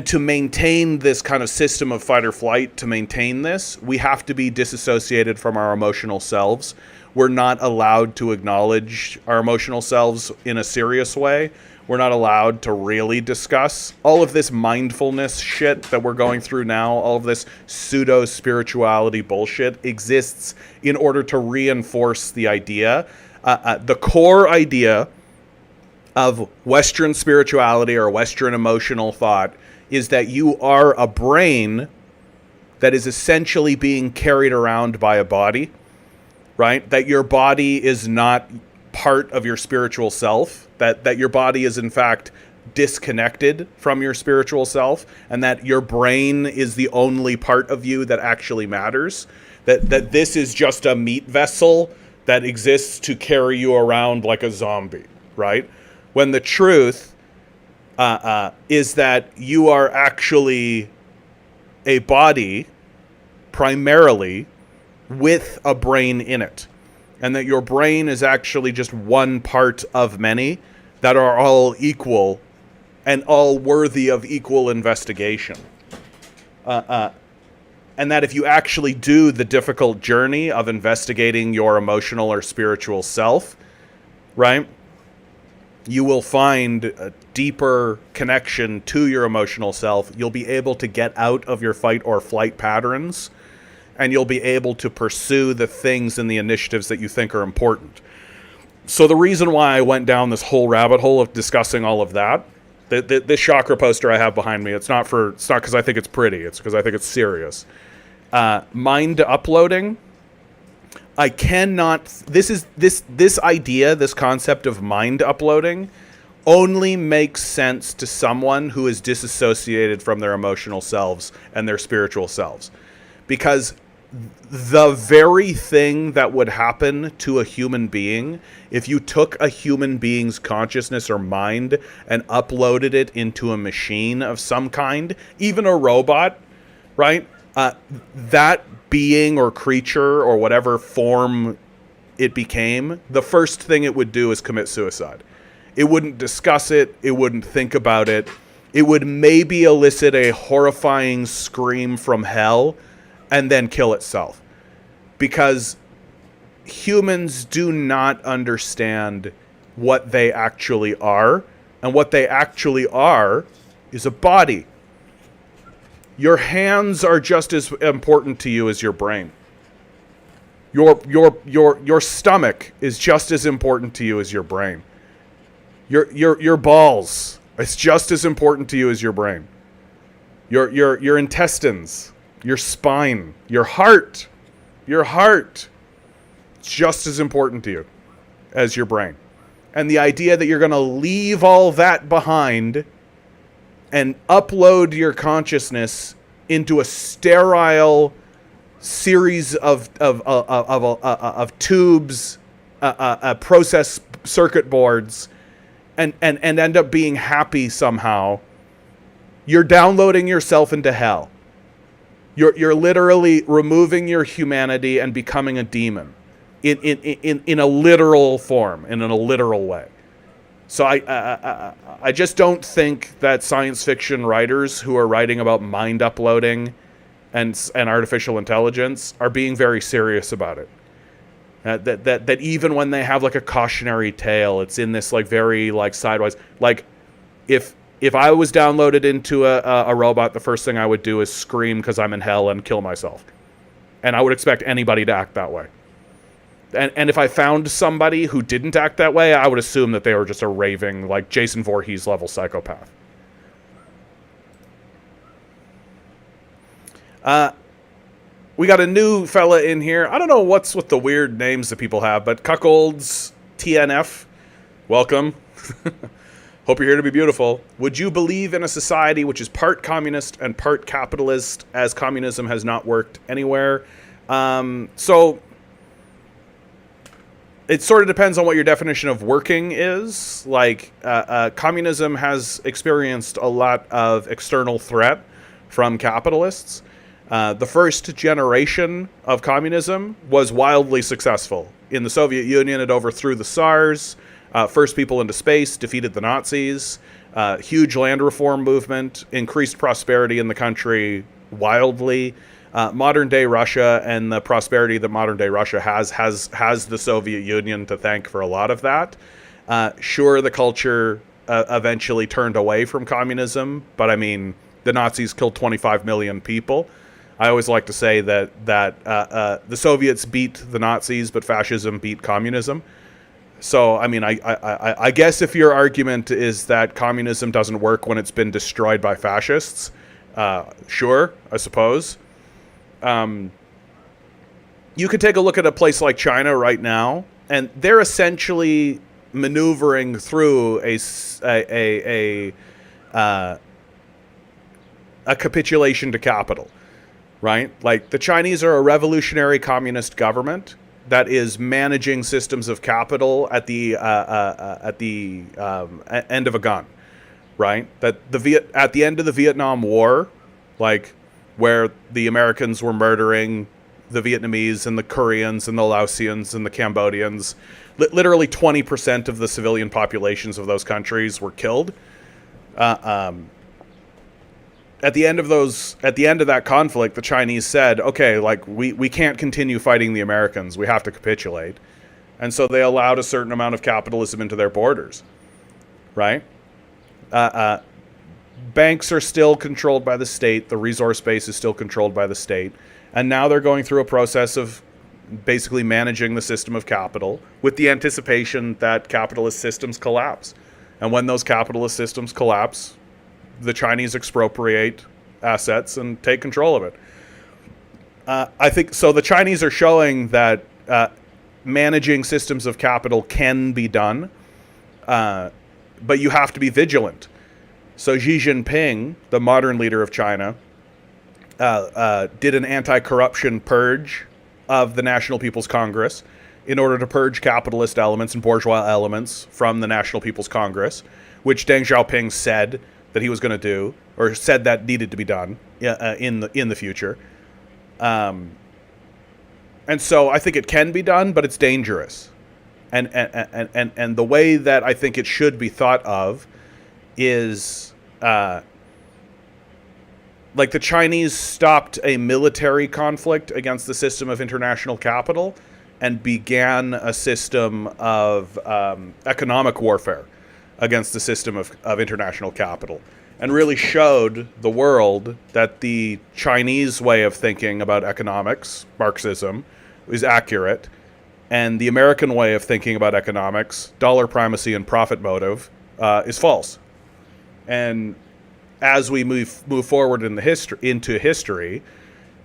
to maintain this kind of system of fight or flight, to maintain this, we have to be disassociated from our emotional selves. We're not allowed to acknowledge our emotional selves in a serious way. We're not allowed to really discuss all of this mindfulness shit that we're going through now. All of this pseudo-spirituality bullshit exists in order to reinforce the idea, the core idea of Western spirituality or Western emotional thought is that you are a brain that is essentially being carried around by a body, right? That your body is not part of your spiritual self, that your body is in fact disconnected from your spiritual self, and that your brain is the only part of you that actually matters, that this is just a meat vessel that exists to carry you around like a zombie, right? When the truth is that you are actually a body primarily with a brain in it, and that your brain is actually just one part of many that are all equal and all worthy of equal investigation. And that if you actually do the difficult journey of investigating your emotional or spiritual self, right, you will find a deeper connection to your emotional self. You'll be able to get out of your fight or flight patterns, and you'll be able to pursue the things and the initiatives that you think are important. So the reason why I went down this whole rabbit hole of discussing all of that, this chakra poster I have behind me, it's not because I think it's pretty, it's because I think it's serious. Mind uploading, I cannot, this idea, this concept of mind uploading only makes sense to someone who is disassociated from their emotional selves and their spiritual selves. Because the very thing that would happen to a human being if you took a human being's consciousness or mind and uploaded it into a machine of some kind, even a robot, right? That being or creature or whatever form it became, the first thing it would do is commit suicide. It wouldn't discuss it. It wouldn't think about it. It would maybe elicit a horrifying scream from hell and then kill itself. Because humans do not understand what they actually are. And what they actually are is a body. Your hands are just as important to you as your brain. Your stomach is just as important to you as your brain. Your balls is just as important to you as your brain. Your intestines, your spine, your heart, it's just as important to you as your brain. And the idea that you're going to leave all that behind and upload your consciousness into a sterile series of tubes, process circuit boards, and end up being happy somehow, you're downloading yourself into hell. You're literally removing your humanity and becoming a demon in a literal form, in a literal way. So I just don't think that science fiction writers who are writing about mind uploading and artificial intelligence are being very serious about it. That even when they have like a cautionary tale, it's in this like very like sideways. Like if I was downloaded into a robot, the first thing I would do is scream because I'm in hell and kill myself. And I would expect anybody to act that way. And if I found somebody who didn't act that way, I would assume that they were just a raving, like Jason Voorhees level psychopath. We got a new fella in here. I don't know what's with the weird names that people have, but Cuckolds TNF, welcome. Hope you're here to be beautiful. Would you believe in a society which is part communist and part capitalist, as communism has not worked anywhere? So it sort of depends on what your definition of working is. Like, communism has experienced a lot of external threat from capitalists. The first generation of communism was wildly successful. In the Soviet Union, it overthrew the Tsars, first people into space, defeated the Nazis, huge land reform movement, increased prosperity in the country wildly. Modern day Russia and the prosperity that modern day Russia has the Soviet Union to thank for a lot of that. Sure, the culture eventually turned away from communism, but I mean, the Nazis killed 25 million people. I always like to say that the Soviets beat the Nazis, but fascism beat communism. So, I mean, I guess if your argument is that communism doesn't work when it's been destroyed by fascists, sure, I suppose. You could take a look at a place like China right now, and they're essentially maneuvering through a capitulation to capital. Right? Like, the Chinese are a revolutionary communist government that is managing systems of capital at the end of a gun, right? That at the end of the Vietnam War, like, where the Americans were murdering the Vietnamese and the Koreans and the Laotians and the Cambodians, literally 20% of the civilian populations of those countries were killed. At the end of that conflict, the Chinese said, okay, like, we can't continue fighting the Americans. We have to capitulate. And so they allowed a certain amount of capitalism into their borders, right? Banks are still controlled by the state. The resource base is still controlled by the state. And now they're going through a process of basically managing the system of capital with the anticipation that capitalist systems collapse. And when those capitalist systems collapse, the Chinese expropriate assets and take control of it. I think so. The Chinese are showing that managing systems of capital can be done, but you have to be vigilant. So Xi Jinping, the modern leader of China, did an anti-corruption purge of the National People's Congress in order to purge capitalist elements and bourgeois elements from the National People's Congress, which Deng Xiaoping said that he was going to do, or said that needed to be done in the future. And so I think it can be done, but it's dangerous. And the way that I think it should be thought of is like, the Chinese stopped a military conflict against the system of international capital and began a system of economic warfare against the system of international capital, and really showed the world that the Chinese way of thinking about economics, Marxism, is accurate, and the American way of thinking about economics, dollar primacy and profit motive, is false. And as we move forward into history,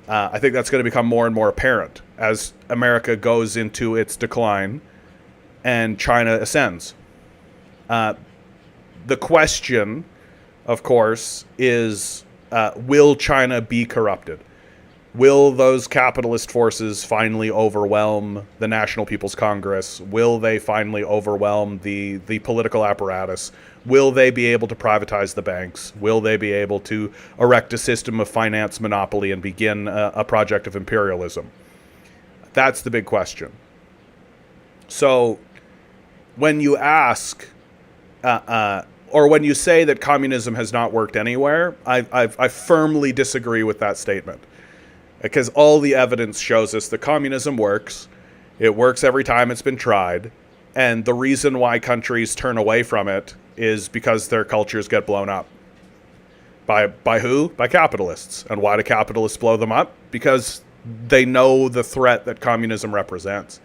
I think that's going to become more and more apparent as America goes into its decline and China ascends. The question, of course, is, will China be corrupted? Will those capitalist forces finally overwhelm the National People's Congress? Will they finally overwhelm the political apparatus? Will they be able to privatize the banks? Will they be able to erect a system of finance monopoly and begin a project of imperialism? That's the big question. So when you ask, or when you say that communism has not worked anywhere, I firmly disagree with that statement. Because all the evidence shows us that communism works, It works every time it's been tried. And the reason why countries turn away from it is because their cultures get blown up. By who? By capitalists. And why do capitalists blow them up? Because they know the threat that communism represents.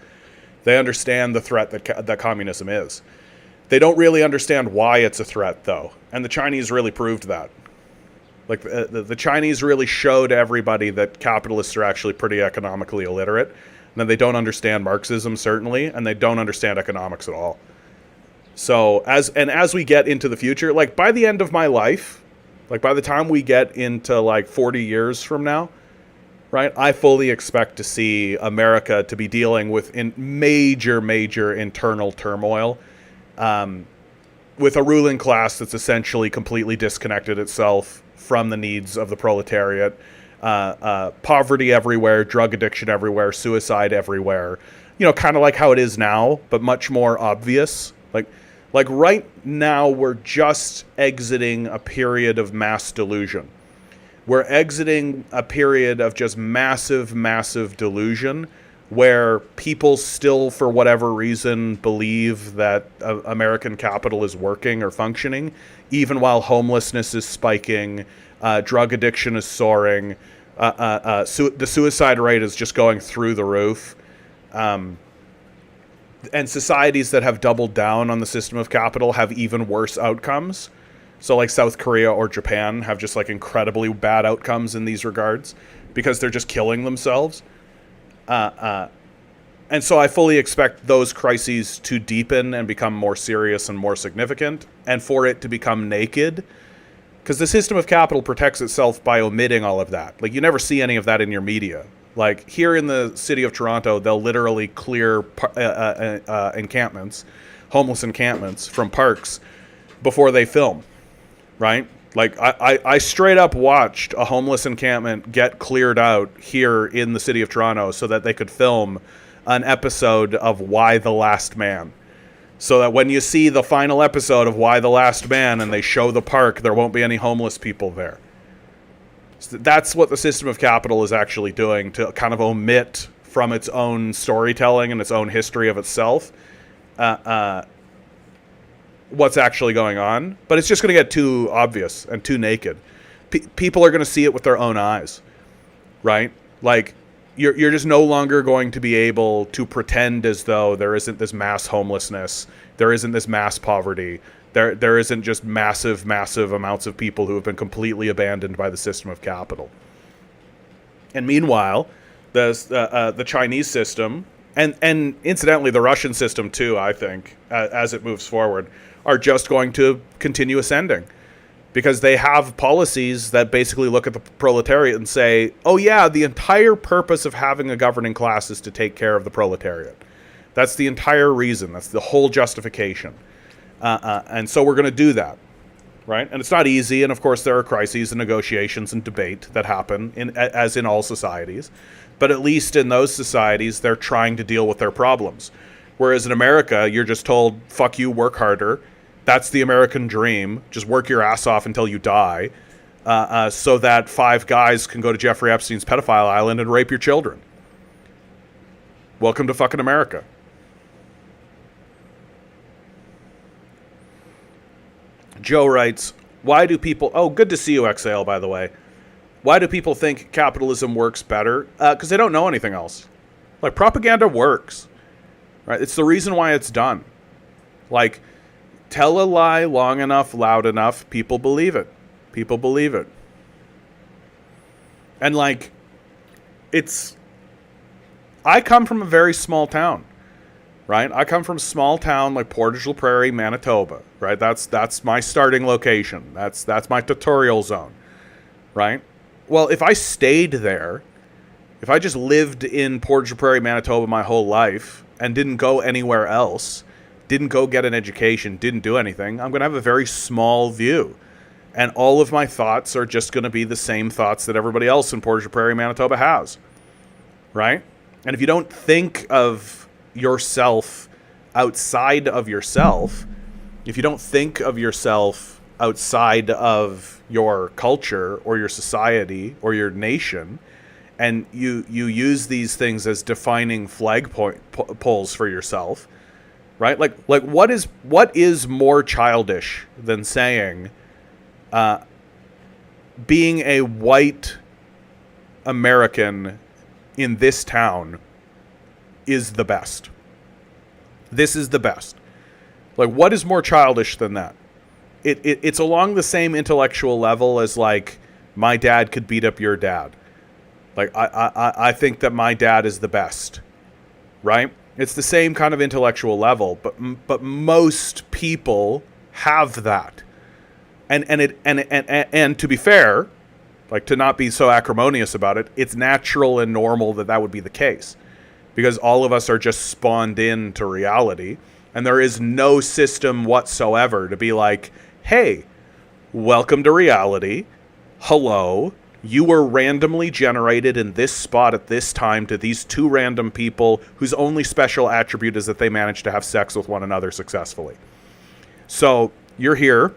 They understand the threat that communism is. They don't really understand why it's a threat, though. And the Chinese really proved that. Like, the Chinese really showed everybody that capitalists are actually pretty economically illiterate. And that they don't understand Marxism, certainly, and they don't understand economics at all. So, as we get into the future, like, by the end of my life, like, by the time we get into, like, 40 years from now, right, I fully expect to see America to be dealing with major internal turmoil, with a ruling class that's essentially completely disconnected itself from the needs of the proletariat. Poverty everywhere, drug addiction everywhere, suicide everywhere. You know, kind of like how it is now, but much more obvious. Like right now, we're just exiting a period of mass delusion. We're exiting a period of just massive delusion where people still, for whatever reason, believe that American capital is working or functioning, even while homelessness is spiking, drug addiction is soaring, the suicide rate is just going through the roof. And societies that have doubled down on the system of capital have even worse outcomes. So like South Korea or Japan have just like incredibly bad outcomes in these regards because they're just killing themselves. And so I fully expect those crises to deepen and become more serious and more significant, and for it to become naked. Because the system of capital protects itself by omitting all of that. Like, you never see any of that in your media. Like, here in the city of Toronto, they'll literally clear encampments, homeless encampments, from parks before they film, right? Like, I straight up watched a homeless encampment get cleared out here in the city of Toronto so that they could film an episode of Y the Last Man. So that when you see the final episode of Y the Last Man and they show the park, there won't be any homeless people there. So that's what the system of capital is actually doing, to kind of omit from its own storytelling and its own history of itself what's actually going on. But it's just going to get too obvious and too naked. People are going to see it with their own eyes, right? Like, you're just no longer going to be able to pretend as though there isn't this mass homelessness, there isn't this mass poverty, there isn't just massive amounts of people who have been completely abandoned by the system of capital. And meanwhile, the Chinese system, and incidentally the Russian system too, I think, as it moves forward, are just going to continue ascending. Because they have policies that basically look at the proletariat and say, oh yeah, the entire purpose of having a governing class is to take care of the proletariat. That's the entire reason. That's the whole justification. And so we're going to do that, right? And it's not easy. And of course, there are crises and negotiations and debate that happen, as in all societies. But at least in those societies, they're trying to deal with their problems. Whereas in America, you're just told, fuck you, work harder. That's the American dream. Just work your ass off until you die, so that 5 guys can go to Jeffrey Epstein's pedophile island and rape your children. Welcome to fucking America. Joe writes, why do people... Oh, good to see you, Exhale, by the way. Why do people think capitalism works better? Because they don't know anything else. Like, propaganda works. Right? It's the reason why it's done. Like... Tell a lie long enough, loud enough, people believe it. People believe it. And like, I come from a very small town, right? I come from a small town like Portage la Prairie, Manitoba, right? That's my starting location. That's my tutorial zone, right? Well, if I stayed there, if I just lived in Portage la Prairie, Manitoba my whole life and didn't go anywhere else, didn't go get an education, didn't do anything, I'm going to have a very small view. And all of my thoughts are just going to be the same thoughts that everybody else in Portage la Prairie, Manitoba has. Right? And if you don't think of yourself outside of yourself, if you don't think of yourself outside of your culture or your society or your nation, and you use these things as defining poles for yourself, right? Like what is more childish than saying being a white American in this town is the best. This is the best. Like, what is more childish than that? It's along the same intellectual level as, like, my dad could beat up your dad. Like, I think that my dad is the best, right? It's the same kind of intellectual level, but most people have that, and to be fair, like, to not be so acrimonious about it, it's natural and normal that would be the case, because all of us are just spawned into reality, and there is no system whatsoever to be like, hey, welcome to reality. Hello. You were randomly generated in this spot at this time to these two random people whose only special attribute is that they managed to have sex with one another successfully. So you're here.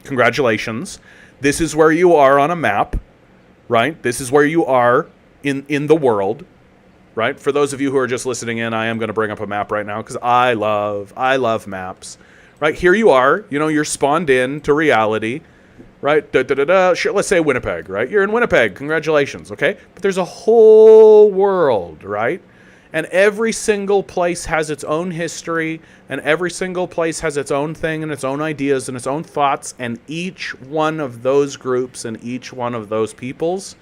Congratulations. This is where you are on a map, right? This is where you are in the world, right? For those of you who are just listening in, I am going to bring up a map right now because I love maps, right? Here you are. You know, you're spawned in to reality. Right? Sure, let's say Winnipeg, right? You're in Winnipeg. Congratulations, okay? But there's a whole world, right? And every single place has its own history, and every single place has its own thing and its own ideas and its own thoughts, and each one of those groups and each one of those peoples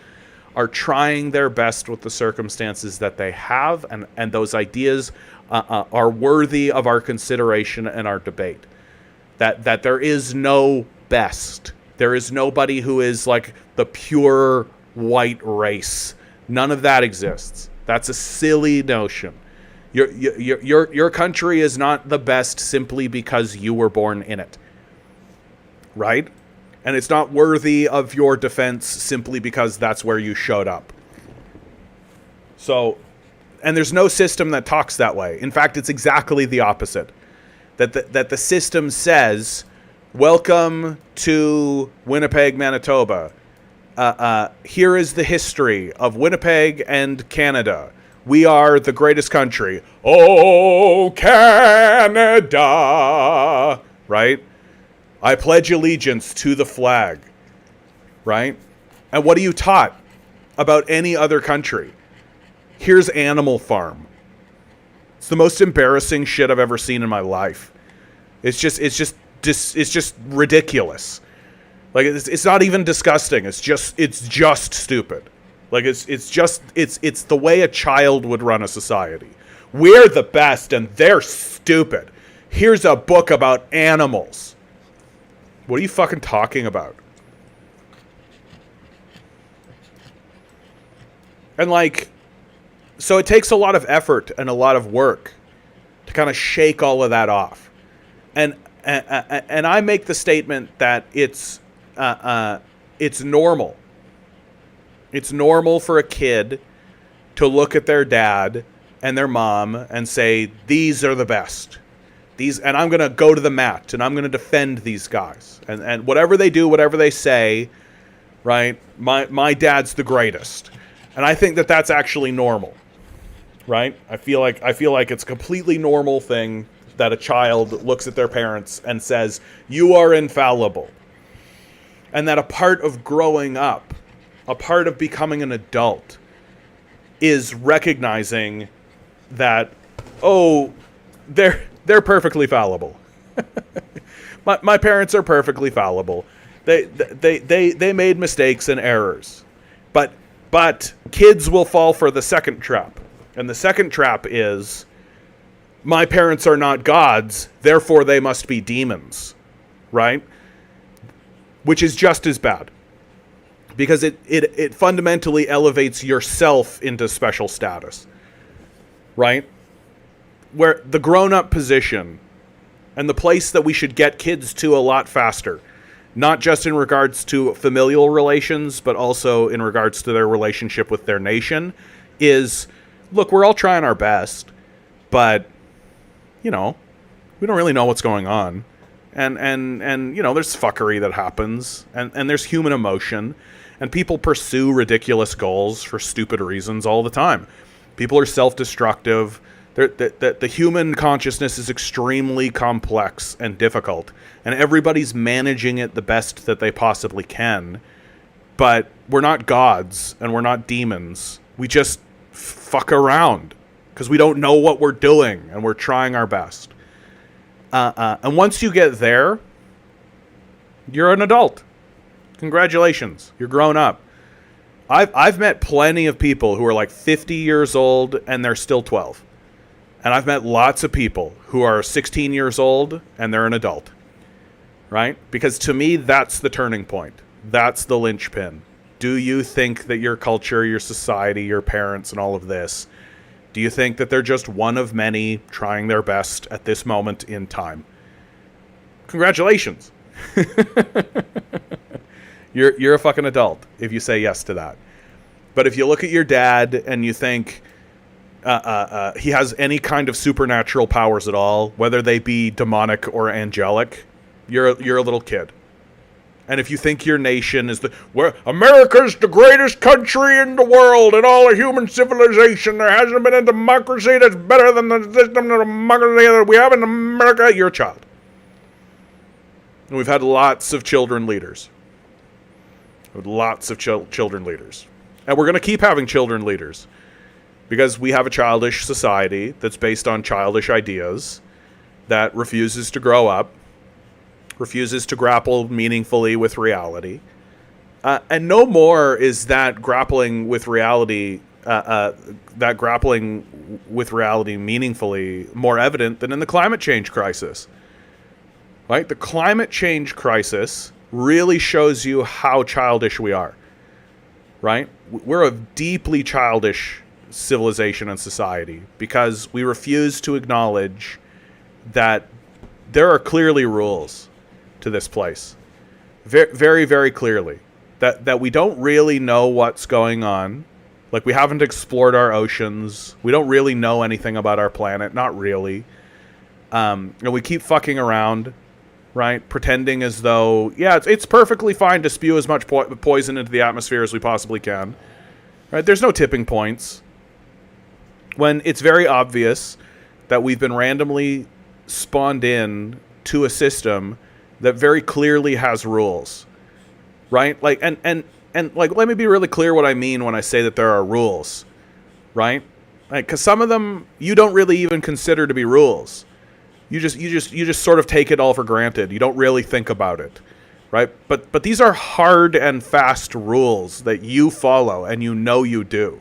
are trying their best with the circumstances that they have, and those ideas are worthy of our consideration and our debate. That there is no best. There is nobody who is like the pure white race. None of that exists. That's a silly notion. Your country is not the best simply because you were born in it, right? And it's not worthy of your defense simply because that's where you showed up. So, and there's no system that talks that way. In fact, it's exactly the opposite. That the system says, welcome to Winnipeg, Manitoba. Here is the history of Winnipeg and Canada. We are the greatest country. Oh, Canada! Right? I pledge allegiance to the flag. Right? And what are you taught about any other country? Here's Animal Farm. It's the most embarrassing shit I've ever seen in my life. It's just ridiculous. Like, it's not even disgusting. It's just stupid. Like, it's the way a child would run a society. We're the best and they're stupid. Here's a book about animals. What are you fucking talking about? And like, so it takes a lot of effort and a lot of work to kind of shake all of that off. And I make the statement that it's normal. It's normal for a kid to look at their dad and their mom and say, these are the best. And I'm going to go to the mat and I'm going to defend these guys. And whatever they do, whatever they say, right? My dad's the greatest. And I think that that's actually normal. Right? I feel like it's a completely normal thing that a child looks at their parents and says, you are infallible. And that a part of growing up, a part of becoming an adult, is recognizing that, oh, they're perfectly fallible. my parents are perfectly fallible. They made mistakes and errors. But kids will fall for the second trap. And the second trap is, my parents are not gods, therefore they must be demons, right? Which is just as bad. Because it fundamentally elevates yourself into special status, right? Where the grown-up position and the place that we should get kids to a lot faster, not just in regards to familial relations, but also in regards to their relationship with their nation, is, look, we're all trying our best, but, you know, we don't really know what's going on. And you know, there's fuckery that happens, and there's human emotion. And people pursue ridiculous goals for stupid reasons all the time. People are self-destructive. The human consciousness is extremely complex and difficult, and everybody's managing it the best that they possibly can. But we're not gods, and we're not demons. We just fuck around because we don't know what we're doing, and we're trying our best. And once you get there, you're an adult. Congratulations, you're grown up. I've met plenty of people who are like 50 years old and they're still 12. And I've met lots of people who are 16 years old and they're an adult. Right? Because to me, that's the turning point. That's the linchpin. Do you think that your culture, your society, your parents, and all of this, do you think that they're just one of many trying their best at this moment in time? Congratulations. You're a fucking adult if you say yes to that. But if you look at your dad and you think he has any kind of supernatural powers at all, whether they be demonic or angelic, you're a little kid. And if you think your nation is where America's the greatest country in the world in all of human civilization, there hasn't been a democracy that's better than the system of democracy that we have in America, you're a child. And we've had lots of children leaders. Lots of children leaders. And we're going to keep having children leaders. Because we have a childish society that's based on childish ideas that refuses to grow up, refuses to grapple meaningfully with reality. And no more is that grappling with reality meaningfully more evident than in the climate change crisis. Right? The climate change crisis really shows you how childish we are. Right? We're a deeply childish civilization and society because we refuse to acknowledge that there are clearly rules to this place. Very, very clearly. That we don't really know what's going on. Like, we haven't explored our oceans. We don't really know anything about our planet. Not really. And we keep fucking around, right? Pretending as though, yeah, it's perfectly fine to spew as much poison into the atmosphere as we possibly can. Right? There's no tipping points. When it's very obvious that we've been randomly spawned in to a system that very clearly has rules, right? Like, and like, let me be really clear what I mean when I say that there are rules, right? Like, because some of them you don't really even consider to be rules. You just sort of take it all for granted. You don't really think about it, right? But these are hard and fast rules that you follow, and you know you do.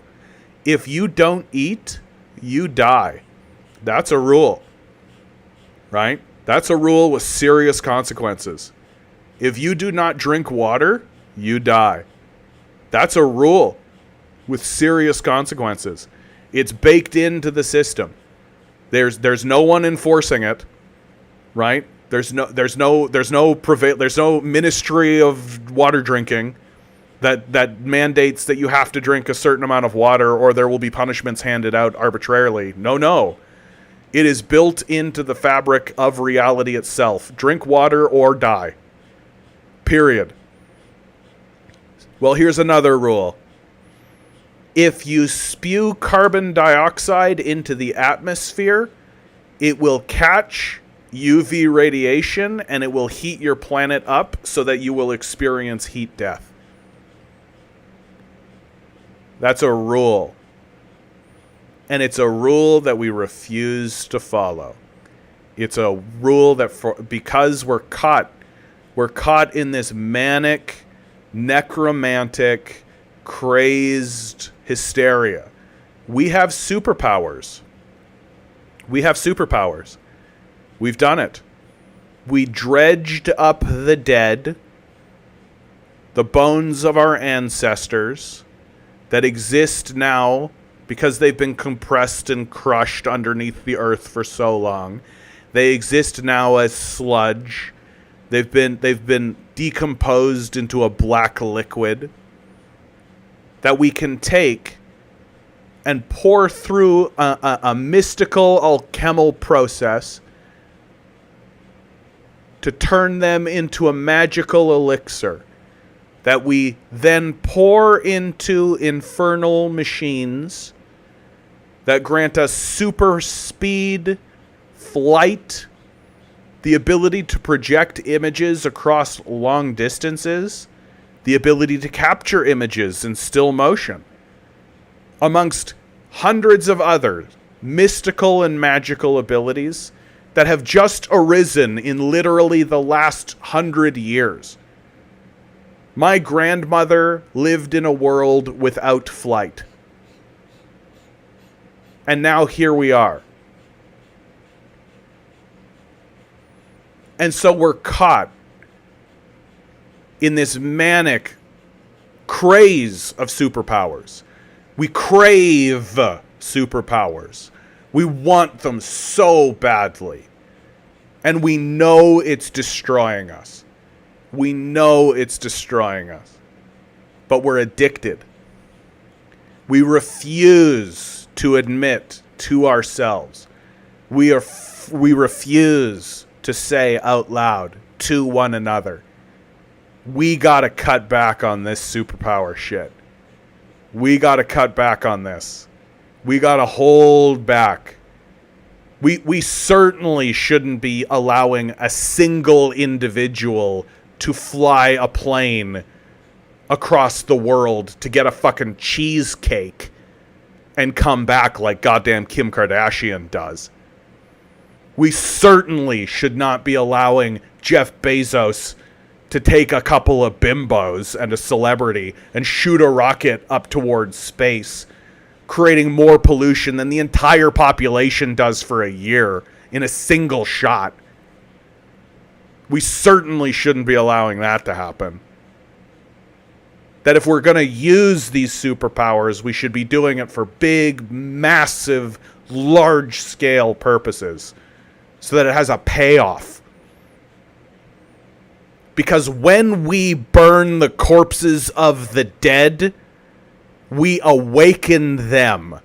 If you don't eat, you die. That's a rule, right? That's a rule with serious consequences. If you do not drink water, you die. That's a rule with serious consequences. It's baked into the system. There's no one enforcing it, right? There's no ministry of water drinking that mandates that you have to drink a certain amount of water or there will be punishments handed out arbitrarily. No. It is built into the fabric of reality itself. Drink water or die. Period. Well, here's another rule. If you spew carbon dioxide into the atmosphere, it will catch UV radiation and it will heat your planet up so that you will experience heat death. That's a rule. And it's a rule that we refuse to follow. It's a rule that because we're caught in this manic, necromantic, crazed hysteria. We have superpowers. We've done it. We dredged up the dead, the bones of our ancestors that exist now because they've been compressed and crushed underneath the earth for so long. They exist now as sludge. They've been decomposed into a black liquid that we can take and pour through a mystical alchemical process to turn them into a magical elixir that we then pour into infernal machines that grant us super speed, flight, the ability to project images across long distances, the ability to capture images in still motion, amongst hundreds of other mystical and magical abilities that have just arisen in literally the last 100 years. My grandmother lived in a world without flight. And now here we are. And so we're caught in this manic craze of superpowers. We crave superpowers. We want them so badly. And we know it's destroying us. We know it's destroying us. But we're addicted. We refuse to admit to ourselves. We refuse to say out loud to one another, we gotta cut back on this superpower shit. We gotta cut back on this. We gotta hold back. We certainly shouldn't be allowing a single individual to fly a plane across the world to get a fucking cheesecake and come back like goddamn Kim Kardashian does. We certainly should not be allowing Jeff Bezos to take a couple of bimbos and a celebrity and shoot a rocket up towards space, creating more pollution than the entire population does for a year in a single shot. We certainly shouldn't be allowing that to happen. That if we're going to use these superpowers, we should be doing it for big, massive, large-scale purposes so that it has a payoff. Because when we burn the corpses of the dead, we awaken them.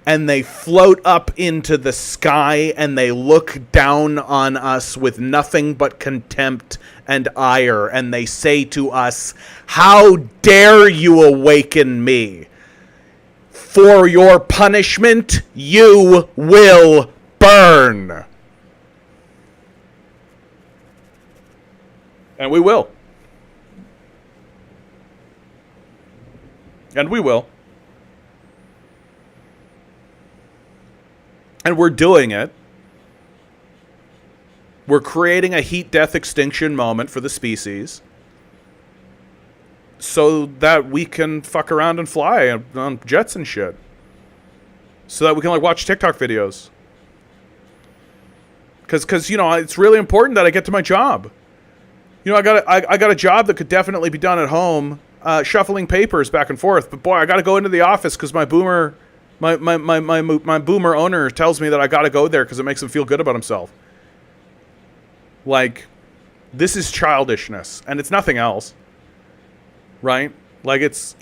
And they float up into the sky and they look down on us with nothing but contempt and ire. And they say to us, "How dare you awaken me? For your punishment, you will burn." And we will. And we will. And we're doing it. We're creating a heat death extinction moment for the species so that we can fuck around and fly on jets and shit. So that we can like watch TikTok videos. Cause you know, it's really important that I get to my job. You know, I got a job that could definitely be done at home, shuffling papers back and forth. But boy, I got to go into the office because my boomer owner tells me that I got to go there because it makes him feel good about himself. Like, this is childishness, and it's nothing else, right? Like, it's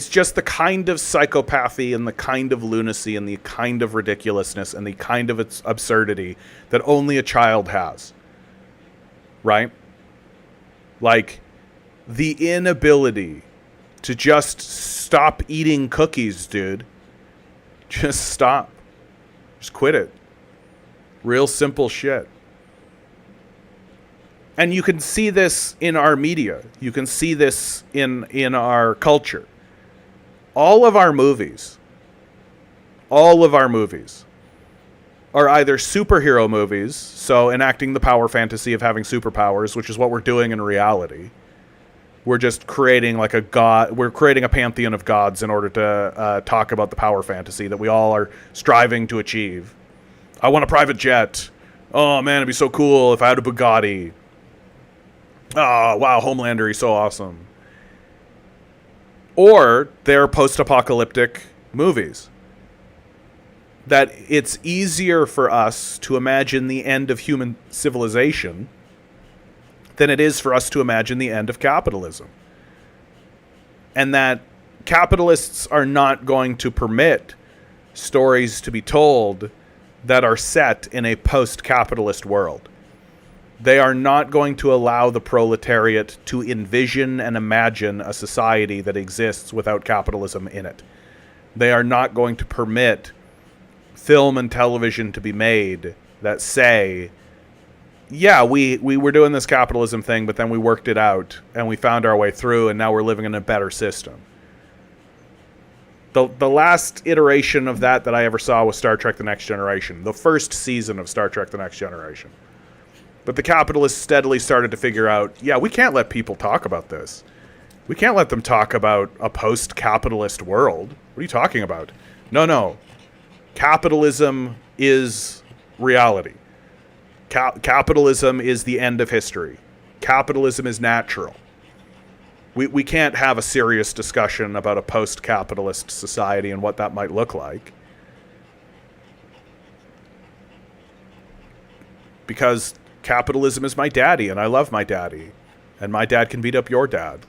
just the kind of psychopathy and the kind of lunacy and the kind of ridiculousness and the kind of absurdity that only a child has, right? Like, the inability to just stop eating cookies, dude. Just stop. Just quit it. Real simple shit. And you can see this in our media. You can see this in our culture. All of our movies are either superhero movies, so enacting the power fantasy of having superpowers, which is what we're doing in reality. We're just creating like a god. We're creating a pantheon of gods in order to talk about the power fantasy that we all are striving to achieve. I want a private jet. Oh man, it'd be so cool if I had a Bugatti. Oh wow, Homelander, he's so awesome. Or they're post-apocalyptic movies. That it's easier for us to imagine the end of human civilization than it is for us to imagine the end of capitalism. And that capitalists are not going to permit stories to be told that are set in a post-capitalist world. They are not going to allow the proletariat to envision and imagine a society that exists without capitalism in it. They are not going to permit film and television to be made that say, yeah, we were doing this capitalism thing, but then we worked it out and we found our way through and now we're living in a better system. The last iteration of that I ever saw was Star Trek The Next Generation, the first season of Star Trek The Next Generation. But the capitalists steadily started to figure out, yeah, we can't let people talk about this. We can't let them talk about a post-capitalist world. What are you talking about? No. Capitalism is reality. Capitalism is the end of history. Capitalism is natural. We can't have a serious discussion about a post-capitalist society and what that might look like. Because capitalism is my daddy, and I love my daddy. And my dad can beat up your dad.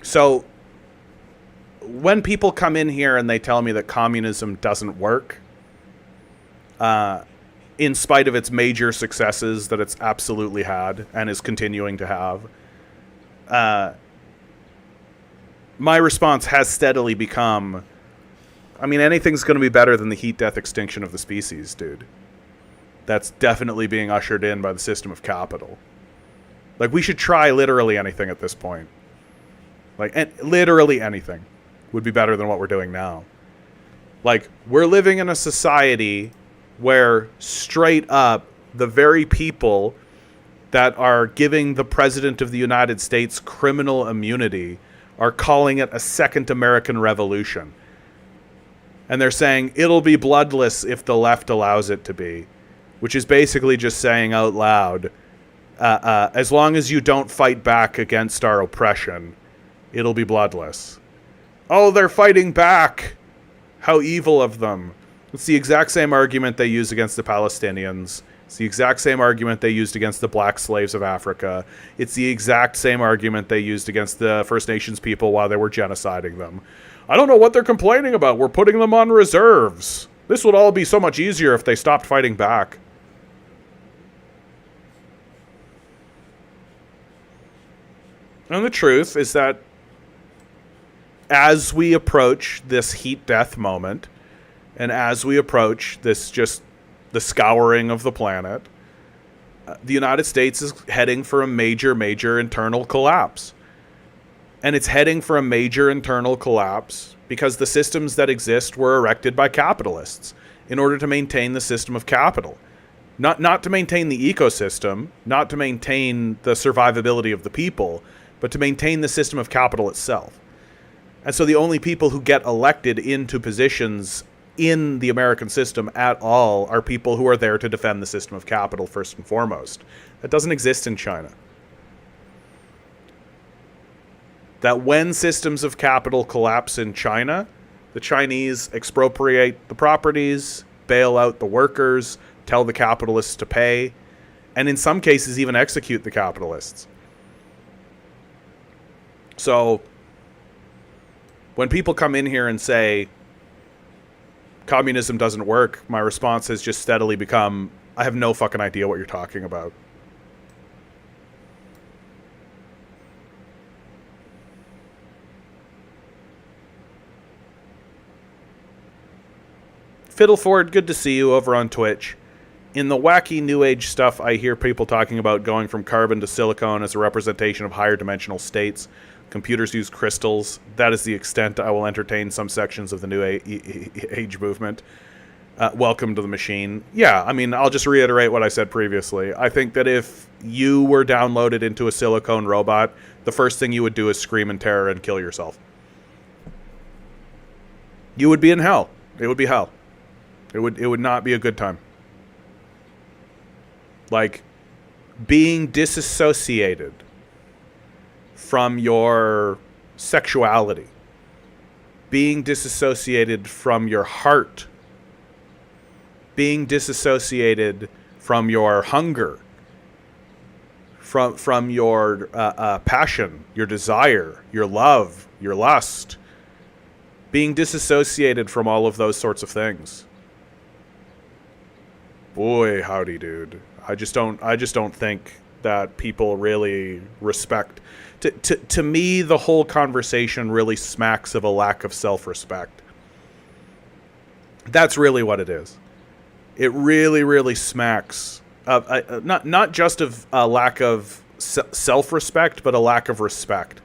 So, when people come in here and they tell me that communism doesn't work, in spite of its major successes that it's absolutely had and is continuing to have, my response has steadily become, I mean, anything's going to be better than the heat death extinction of the species, dude. That's definitely being ushered in by the system of capital. Like, we should try literally anything at this point. Like, literally anything would be better than what we're doing now. Like, we're living in a society where straight up the very people that are giving the President of the United States criminal immunity are calling it a second American Revolution. And they're saying it'll be bloodless if the left allows it to be, which is basically just saying out loud, as long as you don't fight back against our oppression, it'll be bloodless. Oh, they're fighting back. How evil of them. It's the exact same argument they use against the Palestinians. It's the exact same argument they used against the black slaves of Africa. It's the exact same argument they used against the First Nations people while they were genociding them. I don't know what they're complaining about. We're putting them on reserves. This would all be so much easier if they stopped fighting back. And the truth is that as we approach this heat death moment, and as we approach this just the scouring of the planet, the United States is heading for a major, major internal collapse. And it's heading for a major internal collapse because the systems that exist were erected by capitalists in order to maintain the system of capital. Not to maintain the ecosystem, not to maintain the survivability of the people, but to maintain the system of capital itself. And so the only people who get elected into positions in the American system at all are people who are there to defend the system of capital first and foremost. That doesn't exist in China. That when systems of capital collapse in China, the Chinese expropriate the properties, bail out the workers, tell the capitalists to pay, and in some cases even execute the capitalists. So when people come in here and say, communism doesn't work, my response has just steadily become, I have no fucking idea what you're talking about. Fiddleford, good to see you over on Twitch. In the wacky New Age stuff, I hear people talking about going from carbon to silicon as a representation of higher dimensional states. Computers use crystals. That is the extent I will entertain some sections of the New Age movement. Welcome to the machine. Yeah, I mean, I'll just reiterate what I said previously. I think that if you were downloaded into a silicone robot, the first thing you would do is scream in terror and kill yourself. You would be in hell. It would be hell. It would not be a good time. Like, being disassociated from your sexuality, being disassociated from your heart, being disassociated from your hunger, from your passion, your desire, your love, your lust, being disassociated from all of those sorts of things. Boy, howdy, dude. I just don't think that people really respect. To me, the whole conversation really smacks of a lack of self-respect. That's really what it is. It really, really smacks of not just of a lack of self-respect, but a lack of respect.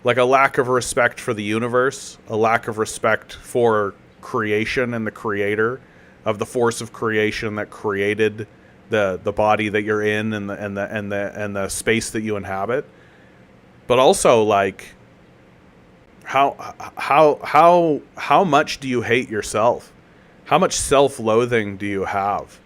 Like a lack of respect for the universe, a lack of respect for creation and the creator, of the force of creation that created the body that you're in and the space that you inhabit. But also, like, how much do you hate yourself? How much self-loathing do you have,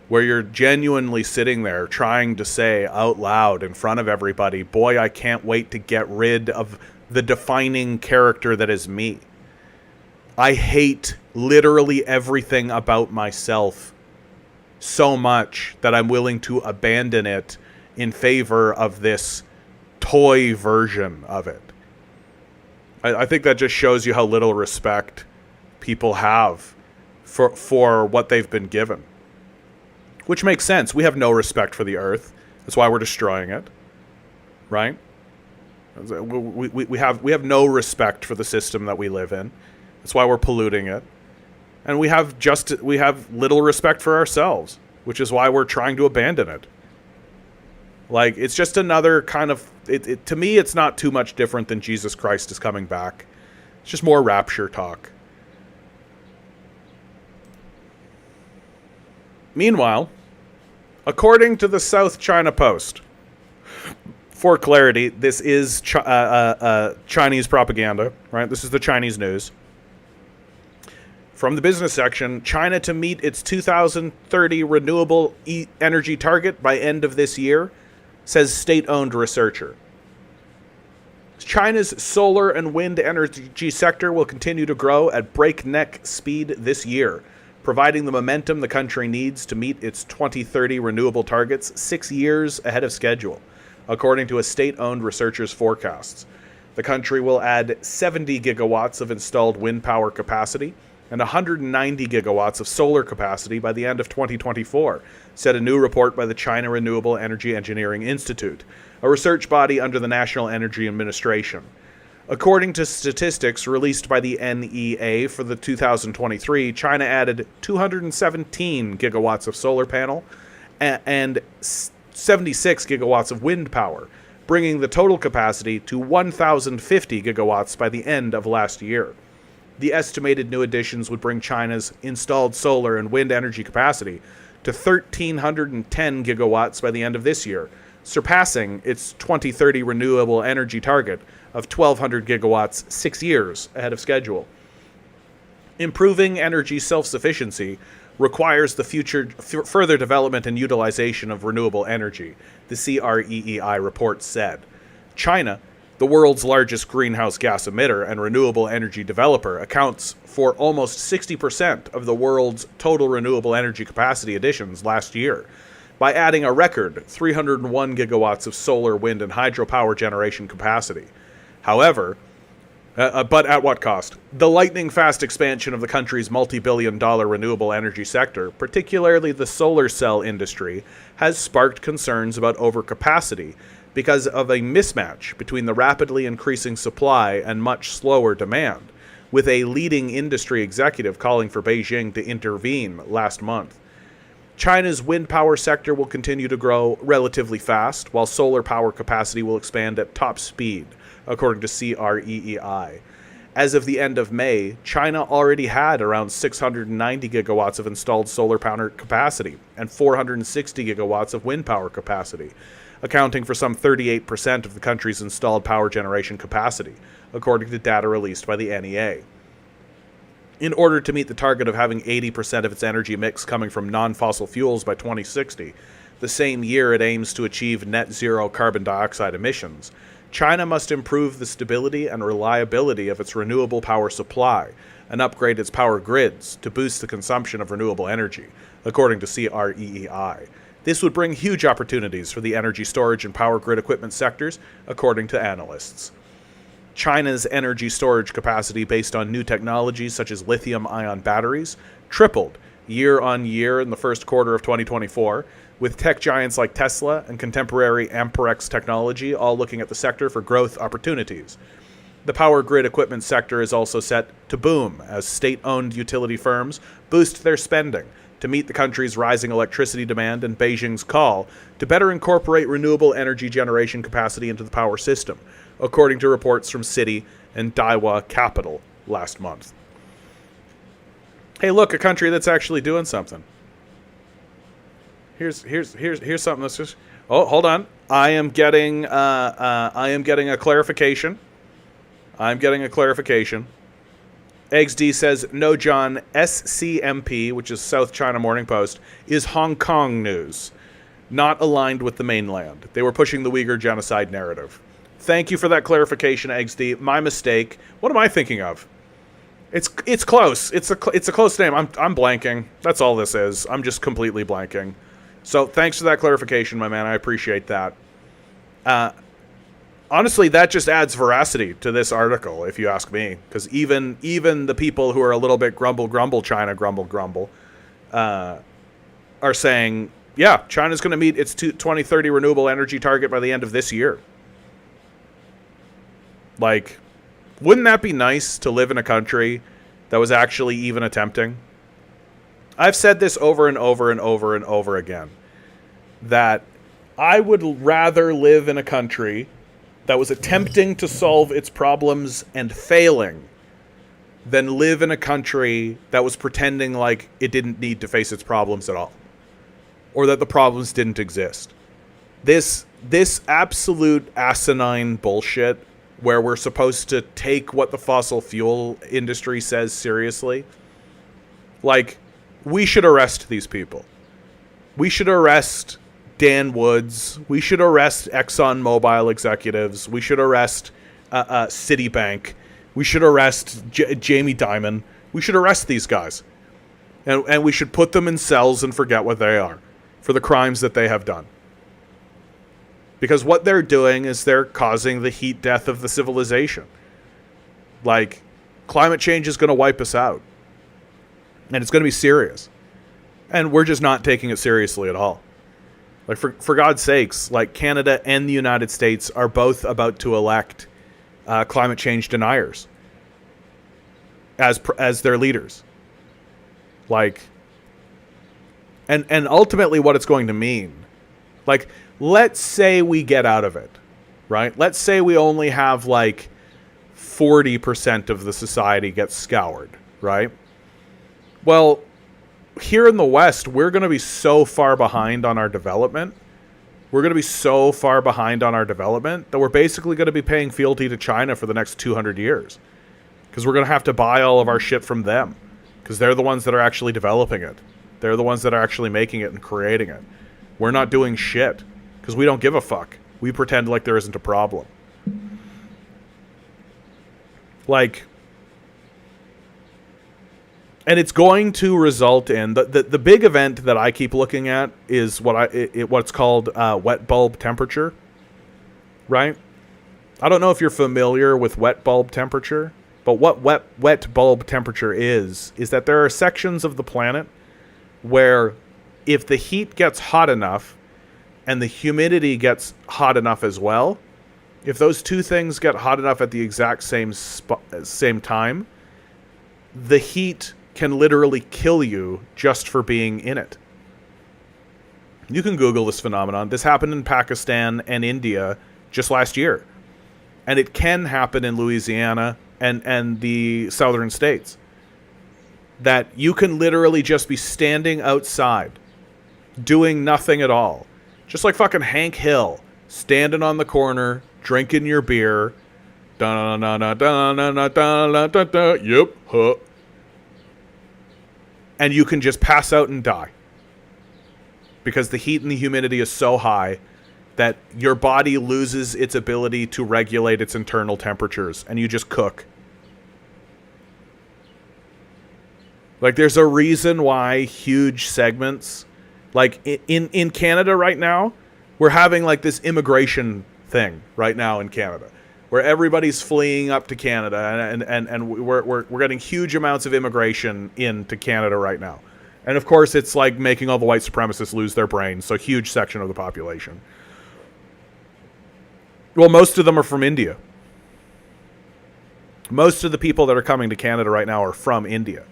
where you're genuinely sitting there trying to say out loud in front of everybody, boy, I can't wait to get rid of the defining character that is me. I hate literally everything about myself so much that I'm willing to abandon it in favor of this toy version of it. I think that just shows you how little respect people have for what they've been given. Which makes sense. We have no respect for the earth. That's why we're destroying it. Right? We have no respect for the system that we live in. That's why we're polluting it. And we have little respect for ourselves, which is why we're trying to abandon it. Like, it's just another kind of... to me, it's not too much different than Jesus Christ is coming back. It's just more rapture talk. Meanwhile, according to the South China Post, for clarity, this is Chinese propaganda, right? This is the Chinese news. From the business section, China to meet its 2030 renewable energy target by end of this year, says state-owned researcher. China's solar and wind energy sector will continue to grow at breakneck speed this year, providing the momentum the country needs to meet its 2030 renewable targets 6 years ahead of schedule, according to a state-owned researcher's forecasts. The country will add 70 gigawatts of installed wind power capacity and 190 gigawatts of solar capacity by the end of 2024, said a new report by the China Renewable Energy Engineering Institute, a research body under the National Energy Administration. According to statistics released by the NEA for the 2023, China added 217 gigawatts of solar panel and 76 gigawatts of wind power, bringing the total capacity to 1,050 gigawatts by the end of last year. The estimated new additions would bring China's installed solar and wind energy capacity to 1,310 gigawatts by the end of this year, surpassing its 2030 renewable energy target of 1,200 gigawatts 6 years ahead of schedule. Improving energy self-sufficiency requires the further development and utilization of renewable energy, the CREEI report said. China, the world's largest greenhouse gas emitter and renewable energy developer, accounts for almost 60% of the world's total renewable energy capacity additions last year, by adding a record 301 gigawatts of solar, wind, and hydropower generation capacity. However, but at what cost? The lightning-fast expansion of the country's multi-billion-dollar renewable energy sector, particularly the solar cell industry, has sparked concerns about overcapacity because of a mismatch between the rapidly increasing supply and much slower demand, with a leading industry executive calling for Beijing to intervene last month. China's wind power sector will continue to grow relatively fast, while solar power capacity will expand at top speed, according to CREEI. As of the end of May, China already had around 690 gigawatts of installed solar power capacity and 460 gigawatts of wind power capacity, accounting for some 38% of the country's installed power generation capacity, according to data released by the NEA. In order to meet the target of having 80% of its energy mix coming from non-fossil fuels by 2060, the same year it aims to achieve net zero carbon dioxide emissions, China must improve the stability and reliability of its renewable power supply and upgrade its power grids to boost the consumption of renewable energy, according to CREEI. This would bring huge opportunities for the energy storage and power grid equipment sectors, according to analysts. China's energy storage capacity based on new technologies such as lithium-ion batteries tripled year on year in the first quarter of 2024, with tech giants like Tesla and contemporary Amperex technology all looking at the sector for growth opportunities. The power grid equipment sector is also set to boom as state-owned utility firms boost their spending to meet the country's rising electricity demand and Beijing's call to better incorporate renewable energy generation capacity into the power system, according to reports from Citi and Daiwa Capital last month. Hey, look, a country that's actually doing something. Here's something that's just. Oh, hold on. I am getting a clarification. XD says, no, John, SCMP, which is South China Morning Post, is Hong Kong news, not aligned with the mainland. They were pushing the Uyghur genocide narrative. Thank you for that clarification, XD. My mistake. What am I thinking of? It's close. It's a close name. I'm blanking. That's all this is. I'm just completely blanking. So thanks for that clarification, my man. I appreciate that. Honestly, that just adds veracity to this article, if you ask me. Because even the people who are a little bit grumble, China grumble, are saying, yeah, China's going to meet its 2030 renewable energy target by the end of this year. Like, wouldn't that be nice to live in a country that was actually even attempting? I've said this over and over and over and over again, that I would rather live in a country that was attempting to solve its problems and failing than live in a country that was pretending like it didn't need to face its problems at all, or that the problems didn't exist. This absolute asinine bullshit where we're supposed to take what the fossil fuel industry says seriously. Like, we should arrest these people. We should arrest Dan Woods. We should arrest ExxonMobil executives. We should arrest Citibank. We should arrest Jamie Dimon. We should arrest these guys. And we should put them in cells and forget what they are for the crimes that they have done. Because what they're doing is they're causing the heat death of the civilization. Like, climate change is going to wipe us out. And it's going to be serious. And we're just not taking it seriously at all. Like, for God's sakes, like, Canada and the United States are both about to elect climate change deniers as their leaders. Like, and ultimately what it's going to mean, like, let's say we get out of it, right? Let's say we only have like 40% of the society gets scoured, right? Well, here in the West, we're going to be so far behind on our development. We're going to be so far behind on our development that we're basically going to be paying fealty to China for the next 200 years. Because we're going to have to buy all of our shit from them. Because they're the ones that are actually developing it. They're the ones that are actually making it and creating it. We're not doing shit. Because we don't give a fuck. We pretend like there isn't a problem. Like, and it's going to result in the big event that I keep looking at is what's called wet bulb temperature, right? I don't know if you're familiar with wet bulb temperature, but what wet bulb temperature is that there are sections of the planet where if the heat gets hot enough and the humidity gets hot enough as well, if those two things get hot enough at the exact same time, the heat can literally kill you just for being in it. You can Google this phenomenon. This happened in Pakistan and India just last year. And it can happen in Louisiana and the southern states. That you can literally just be standing outside, doing nothing at all. Just like fucking Hank Hill, standing on the corner, drinking your beer. Yep, huh. And you can just pass out and die. Because the heat and the humidity is so high that your body loses its ability to regulate its internal temperatures, and you just cook. Like, there's a reason why huge segments Like in Canada right now, we're having like this immigration thing right now in Canada, where everybody's fleeing up to Canada, and we're getting huge amounts of immigration into Canada right now. And of course, it's like making all the white supremacists lose their brains. So, a huge section of the population. Well, most of them are from India. Most of the people that are coming to Canada right now are from India.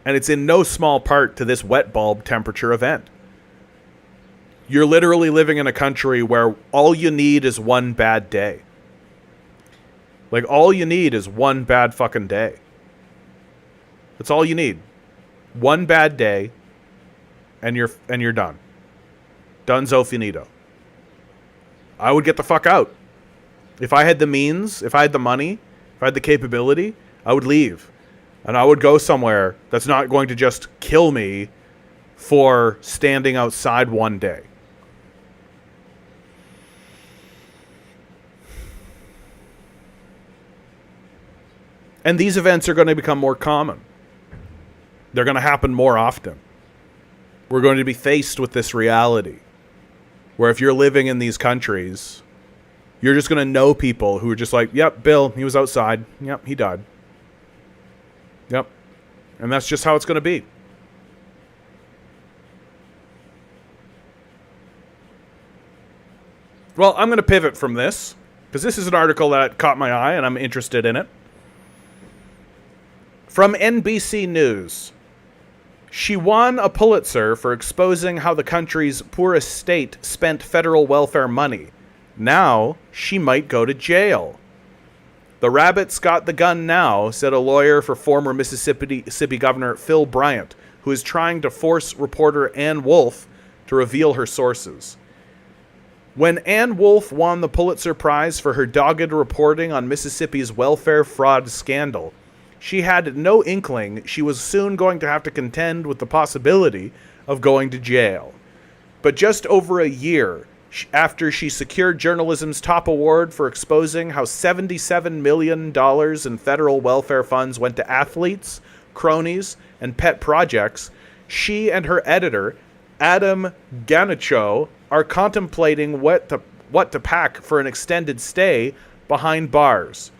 And it's in no small part to this wet bulb temperature event. You're literally living in a country where all you need is one bad day. Like, all you need is one bad fucking day. That's all you need. One bad day, and you're done. Dunzo finito. I would get the fuck out. If I had the means, if I had the money, if I had the capability, I would leave. And I would go somewhere that's not going to just kill me for standing outside one day. And these events are going to become more common. They're going to happen more often. We're going to be faced with this reality where if you're living in these countries, you're just going to know people who are just like, yep, Bill, he was outside. Yep, he died. Yep. And that's just how it's going to be. Well, I'm going to pivot from this because this is an article that caught my eye and I'm interested in it. From NBC News. She won a Pulitzer for exposing how the country's poorest state spent federal welfare money. Now, she might go to jail. The rabbit's got the gun now, said a lawyer for former Mississippi Governor Phil Bryant, who is trying to force reporter Ann Wolfe to reveal her sources. When Ann Wolfe won the Pulitzer Prize for her dogged reporting on Mississippi's welfare fraud scandal, she had no inkling she was soon going to have to contend with the possibility of going to jail. But just over a year after she secured journalism's top award for exposing how $77 million in federal welfare funds went to athletes, cronies, and pet projects, she and her editor, Adam Ganicho, are contemplating what to pack for an extended stay behind bars.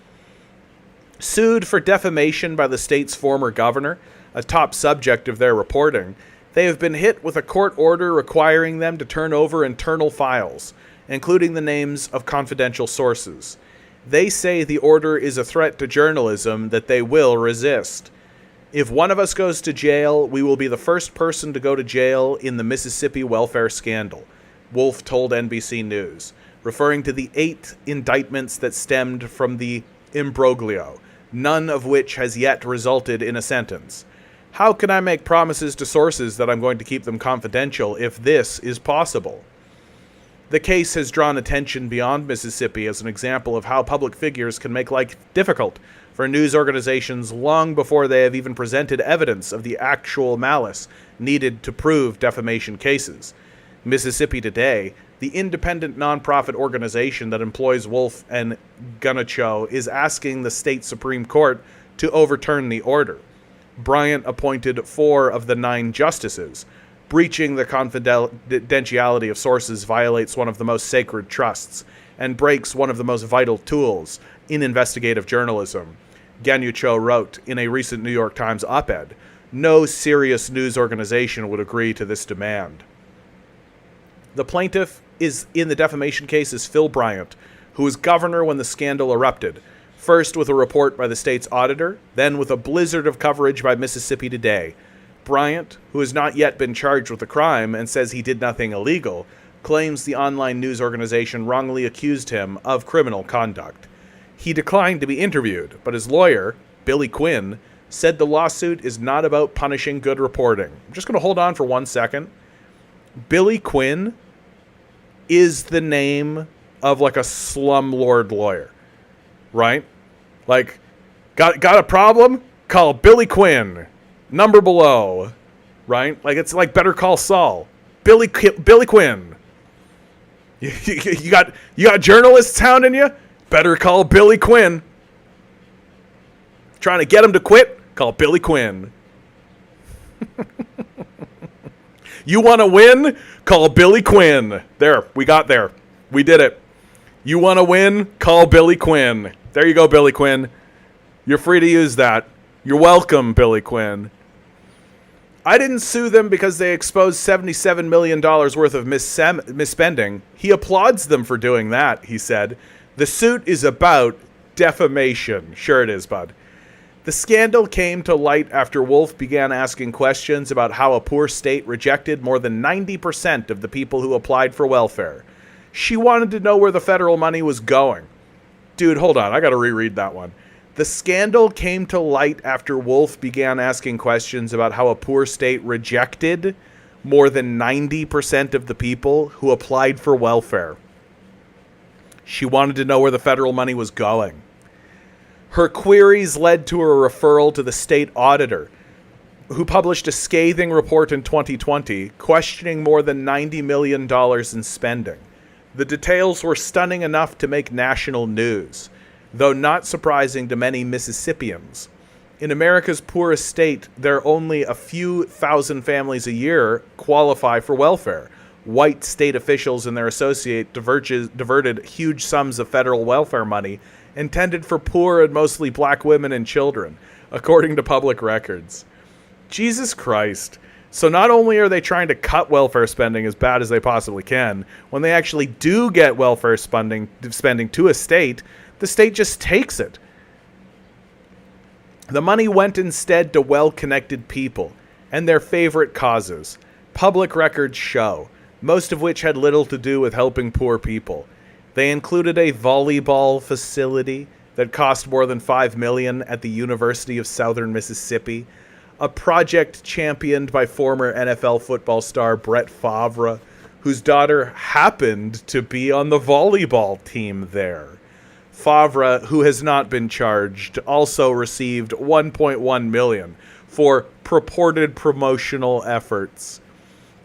Sued for defamation by the state's former governor, a top subject of their reporting, they have been hit with a court order requiring them to turn over internal files, including the names of confidential sources. They say the order is a threat to journalism that they will resist. If one of us goes to jail, we will be the first person to go to jail in the Mississippi welfare scandal, Wolfe told NBC News, referring to the 8 indictments that stemmed from the imbroglio, none of which has yet resulted in a sentence. How can I make promises to sources that I'm going to keep them confidential if this is possible? The case has drawn attention beyond Mississippi as an example of how public figures can make life difficult for news organizations long before they have even presented evidence of the actual malice needed to prove defamation cases. Mississippi Today, the independent nonprofit organization that employs Wolfe and Ganicho, is asking the state Supreme Court to overturn the order. Bryant appointed 4 of the 9 justices. Breaching the confidentiality of sources violates one of the most sacred trusts and breaks one of the most vital tools in investigative journalism. Ganicho wrote in a recent New York Times op-ed, "No serious news organization would agree to this demand." The plaintiff in the defamation case is Phil Bryant, who was governor when the scandal erupted, first with a report by the state's auditor, then with a blizzard of coverage by Mississippi Today. Bryant, who has not yet been charged with a crime and says he did nothing illegal, claims the online news organization wrongly accused him of criminal conduct. He declined to be interviewed, but his lawyer, Billy Quinn, said the lawsuit is not about punishing good reporting. I'm just going to hold on for 1 second. Billy Quinn is the name of like a slumlord lawyer, right? Like, got a problem? Call Billy Quinn. Number below, right? Like, it's like Better Call Saul. Billy Quinn. You got journalists hounding you? Better call Billy Quinn. Trying to get him to quit? Call Billy Quinn. You want to win? Call Billy Quinn. There, we got there. We did it. You want to win? Call Billy Quinn. There you go, Billy Quinn. You're free to use that. You're welcome, Billy Quinn. I didn't sue them because they exposed $77 million worth of misspending. He applauds them for doing that, he said. The suit is about defamation. Sure it is, bud. The scandal came to light after Wolf began asking questions about how a poor state rejected more than 90% of the people who applied for welfare. She wanted to know where the federal money was going. Dude, hold on. I gotta reread that one. The scandal came to light after Wolf began asking questions about how a poor state rejected more than 90% of the people who applied for welfare. She wanted to know where the federal money was going. Her queries led to a referral to the state auditor, who published a scathing report in 2020 questioning more than $90 million in spending. The details were stunning enough to make national news, though not surprising to many Mississippians. In America's poorest state, there are only a few thousand families a year qualify for welfare. White state officials and their associate diverted huge sums of federal welfare money intended for poor and mostly black women and children, according to public records. Jesus Christ. So not only are they trying to cut welfare spending as bad as they possibly can, when they actually do get welfare spending to a state, the state just takes it. The money went instead to well-connected people and their favorite causes. Public records show, most of which had little to do with helping poor people. They included a volleyball facility that cost more than $5 million at the University of Southern Mississippi, a project championed by former NFL football star Brett Favre, whose daughter happened to be on the volleyball team there. Favre, who has not been charged, also received $1.1 million for purported promotional efforts.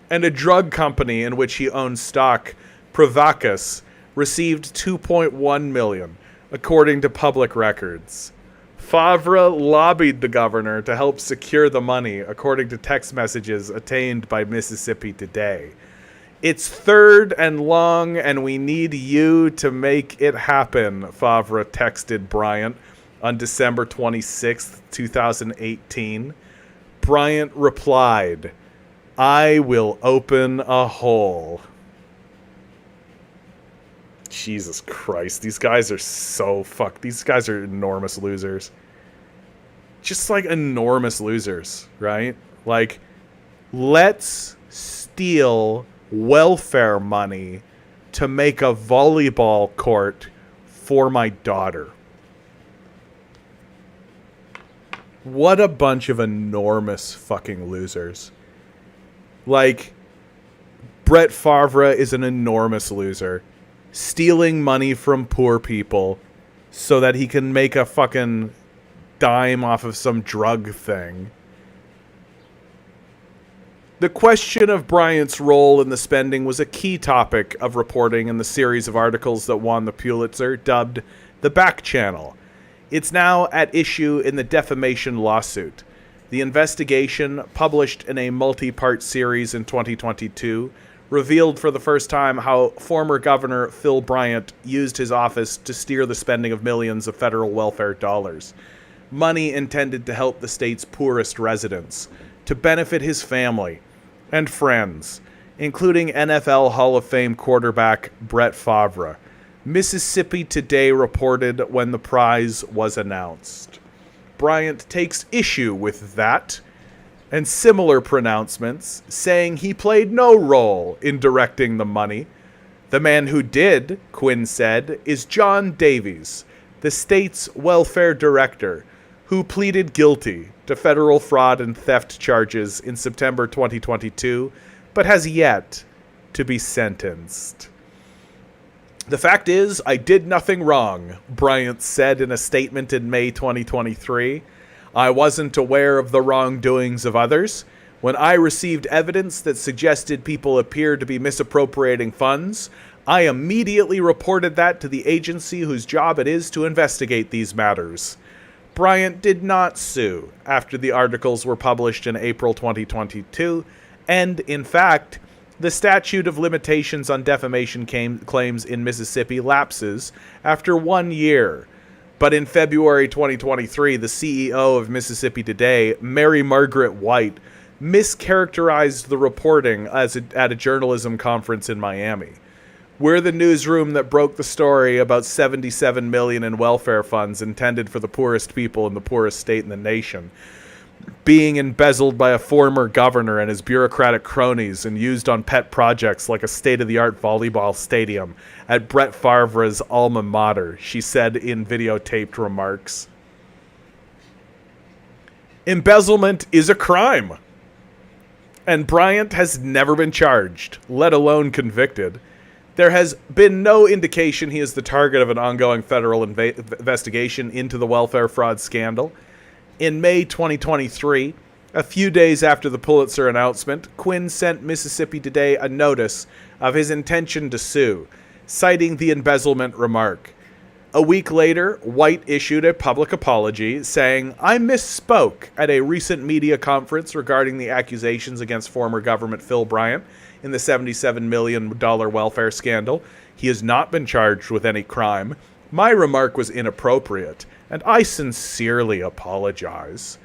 And a drug company in which he owns stock, Provacus, received $2.1 million, according to public records. Favre lobbied the governor to help secure the money, according to text messages attained by Mississippi Today. It's third and long, and we need you to make it happen, Favre texted Bryant on December 26, 2018. Bryant replied, "I will open a hole." Jesus Christ, these guys are so fucked. These guys are enormous losers. Just like enormous losers, right? Like, let's steal welfare money to make a volleyball court for my daughter. What a bunch of enormous fucking losers. Like, Brett Favre is an enormous loser. Stealing money from poor people so that he can make a fucking dime off of some drug thing. The question of Bryant's role in the spending was a key topic of reporting in the series of articles that won the Pulitzer, dubbed The Back Channel. It's now at issue in the defamation lawsuit. The investigation, published in a multi-part series in 2022, revealed for the first time how former Governor Phil Bryant used his office to steer the spending of millions of federal welfare dollars. Money intended to help the state's poorest residents, to benefit his family and friends, including NFL Hall of Fame quarterback Brett Favre. Mississippi Today reported when the prize was announced. Bryant takes issue with that and similar pronouncements, saying he played no role in directing the money. The man who did, Quinn said, is John Davies, the state's welfare director, who pleaded guilty to federal fraud and theft charges in September 2022, but has yet to be sentenced. The fact is, I did nothing wrong, Bryant said in a statement in May 2023. I wasn't aware of the wrongdoings of others. When I received evidence that suggested people appeared to be misappropriating funds, I immediately reported that to the agency whose job it is to investigate these matters. Bryant did not sue after the articles were published in April 2022, And, in fact, the statute of limitations on defamation claims in Mississippi lapses after 1 year. But in February 2023, the CEO of Mississippi Today, Mary Margaret White, mischaracterized the reporting at a journalism conference in Miami. We're the newsroom that broke the story about $77 million in welfare funds intended for the poorest people in the poorest state in the nation, being embezzled by a former governor and his bureaucratic cronies and used on pet projects like a state-of-the-art volleyball stadium at Brett Favre's alma mater, she said in videotaped remarks. Embezzlement is a crime, and Bryant has never been charged, let alone convicted. There has been no indication he is the target of an ongoing federal investigation into the welfare fraud scandal. In May 2023, a few days after the Pulitzer announcement, Quinn sent Mississippi Today a notice of his intention to sue, citing the embezzlement remark. A week later, White issued a public apology, saying, "I misspoke at a recent media conference regarding the accusations against former government Phil Bryant in the $77 million welfare scandal. He has not been charged with any crime. My remark was inappropriate, and I sincerely apologize."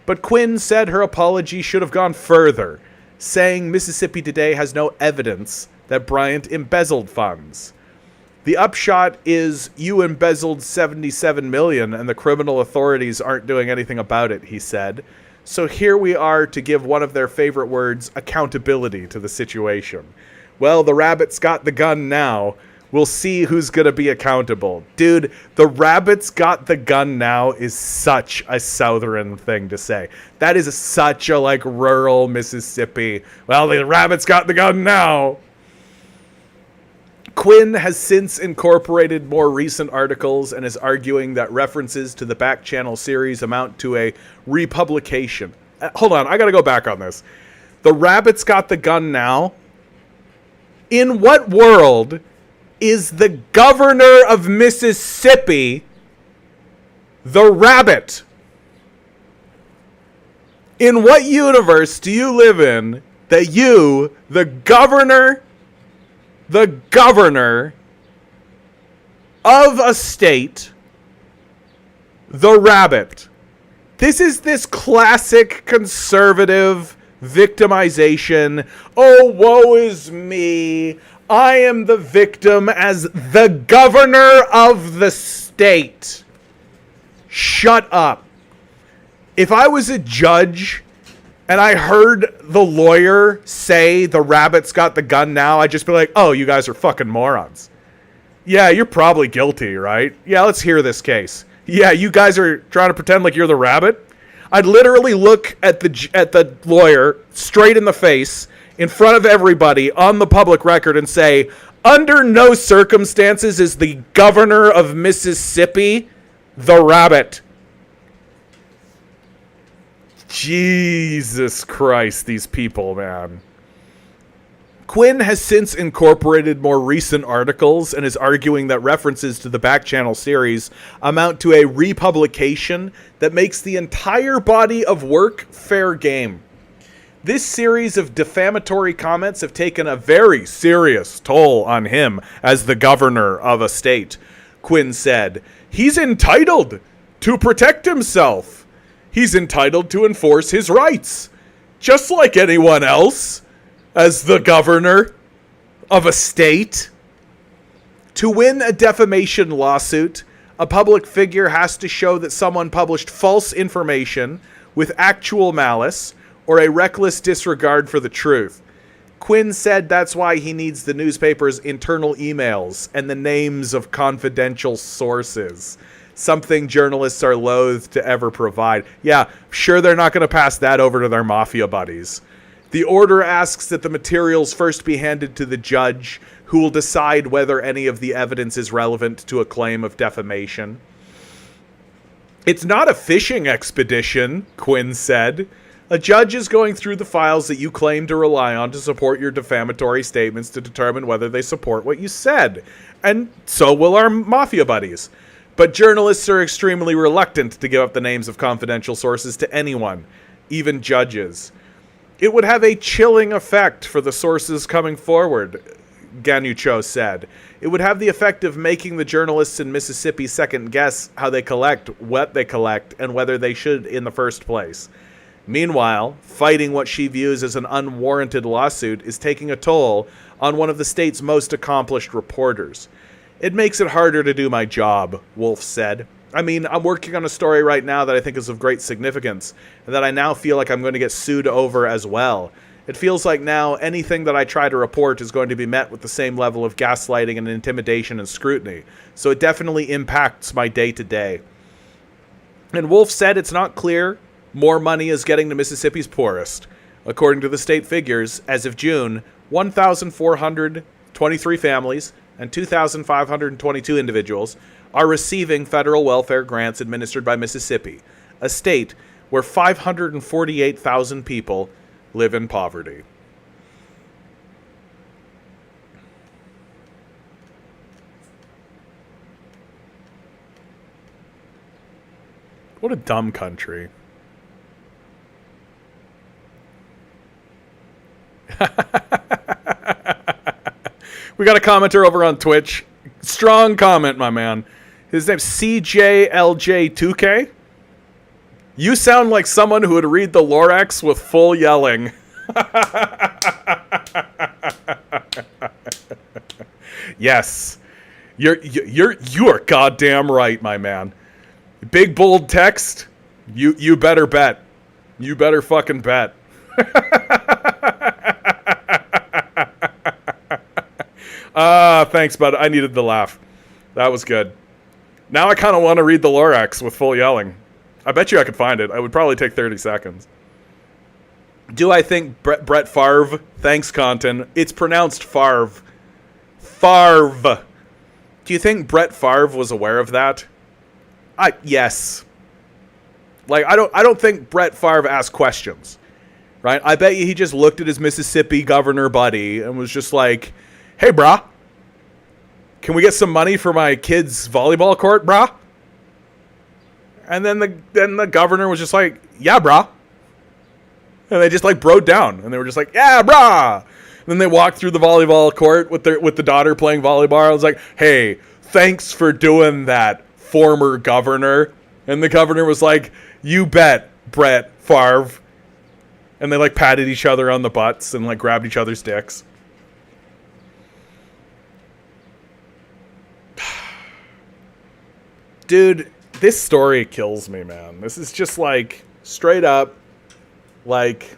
But Quinn said her apology should have gone further, saying Mississippi Today has no evidence that Bryant embezzled funds. The upshot is you embezzled $77 million and the criminal authorities aren't doing anything about it, he said. So here we are to give one of their favorite words, accountability, to the situation. Well, the rabbit's got the gun now. We'll see who's going to be accountable. Dude, the rabbit's got the gun now is such a Southern thing to say. That is such a, rural Mississippi. Well, the rabbit's got the gun now. Quinn has since incorporated more recent articles and is arguing that references to the back channel series amount to a republication. Hold on, I gotta go back on this. The rabbit's got the gun now? In what world is the governor of Mississippi the rabbit? In what universe do you live in that you, the governor of a state, the rabbit? This is this classic conservative victimization. Oh, woe is me. I am the victim as the governor of the state. Shut up. If I was a judge and I heard the lawyer say the rabbit's got the gun now, I'd just be like, oh, you guys are fucking morons. Yeah, you're probably guilty, right? Yeah, let's hear this case. Yeah, you guys are trying to pretend like you're the rabbit? I'd literally look at the lawyer straight in the face in front of everybody on the public record and say, under no circumstances is the governor of Mississippi the rabbit. Jesus Christ, these people, man. Quinn has since incorporated more recent articles and is arguing that references to the back channel series amount to a republication that makes the entire body of work fair game. This series of defamatory comments have taken a very serious toll on him as the governor of a state. Quinn said, "He's entitled to protect himself. He's entitled to enforce his rights, just like anyone else, as the governor of a state." To win a defamation lawsuit, a public figure has to show that someone published false information with actual malice or a reckless disregard for the truth. Quinn said that's why he needs the newspaper's internal emails and the names of confidential sources, something journalists are loath to ever provide. Yeah, sure, they're not going to pass that over to their mafia buddies. The order asks that the materials first be handed to the judge, who will decide whether any of the evidence is relevant to a claim of defamation. It's not a fishing expedition, Quinn said. A judge is going through the files that you claim to rely on to support your defamatory statements to determine whether they support what you said. And so will our mafia buddies. But journalists are extremely reluctant to give up the names of confidential sources to anyone, even judges. It would have a chilling effect for the sources coming forward, Ganucho said. It would have the effect of making the journalists in Mississippi second guess how they collect, what they collect, and whether they should in the first place. Meanwhile, fighting what she views as an unwarranted lawsuit is taking a toll on one of the state's most accomplished reporters. It makes it harder to do my job, Wolf said. I mean, I'm working on a story right now that I think is of great significance, and that I now feel like I'm going to get sued over as well. It feels like now anything that I try to report is going to be met with the same level of gaslighting and intimidation and scrutiny. So it definitely impacts my day-to-day. And Wolf said it's not clear more money is getting to Mississippi's poorest. According to the state figures, as of June, 1,423 families and 2,522 individuals are receiving federal welfare grants administered by Mississippi, a state where 548,000 people live in poverty. What a dumb country. We got a commenter over on Twitch. Strong comment, my man. His name's CJLJ2K. You sound like someone who would read the Lorax with full yelling. Yes. You are goddamn right, my man. Big bold text. You better bet. You better fucking bet. Thanks, bud. I needed the laugh. That was good. Now I kind of want to read the Lorax with full yelling. I bet you I could find it. I would probably take 30 seconds. Do I think Brett Favre? Thanks, Conton. It's pronounced Favre. Favre. Do you think Brett Favre was aware of that? Yes. Like, I don't think Brett Favre asked questions. Right? I bet you he just looked at his Mississippi governor buddy and was just like, "Hey, brah, can we get some money for my kid's volleyball court, brah?" And then the governor was just like, "Yeah, brah." And they just like broke down, and they were just like, "Yeah, brah." And then they walked through the volleyball court with the daughter playing volleyball. I was like, "Hey, thanks for doing that, former governor." And the governor was like, "You bet, Brett Favre." And they like patted each other on the butts and like grabbed each other's dicks. Dude, this story kills me, man. This is just like straight up like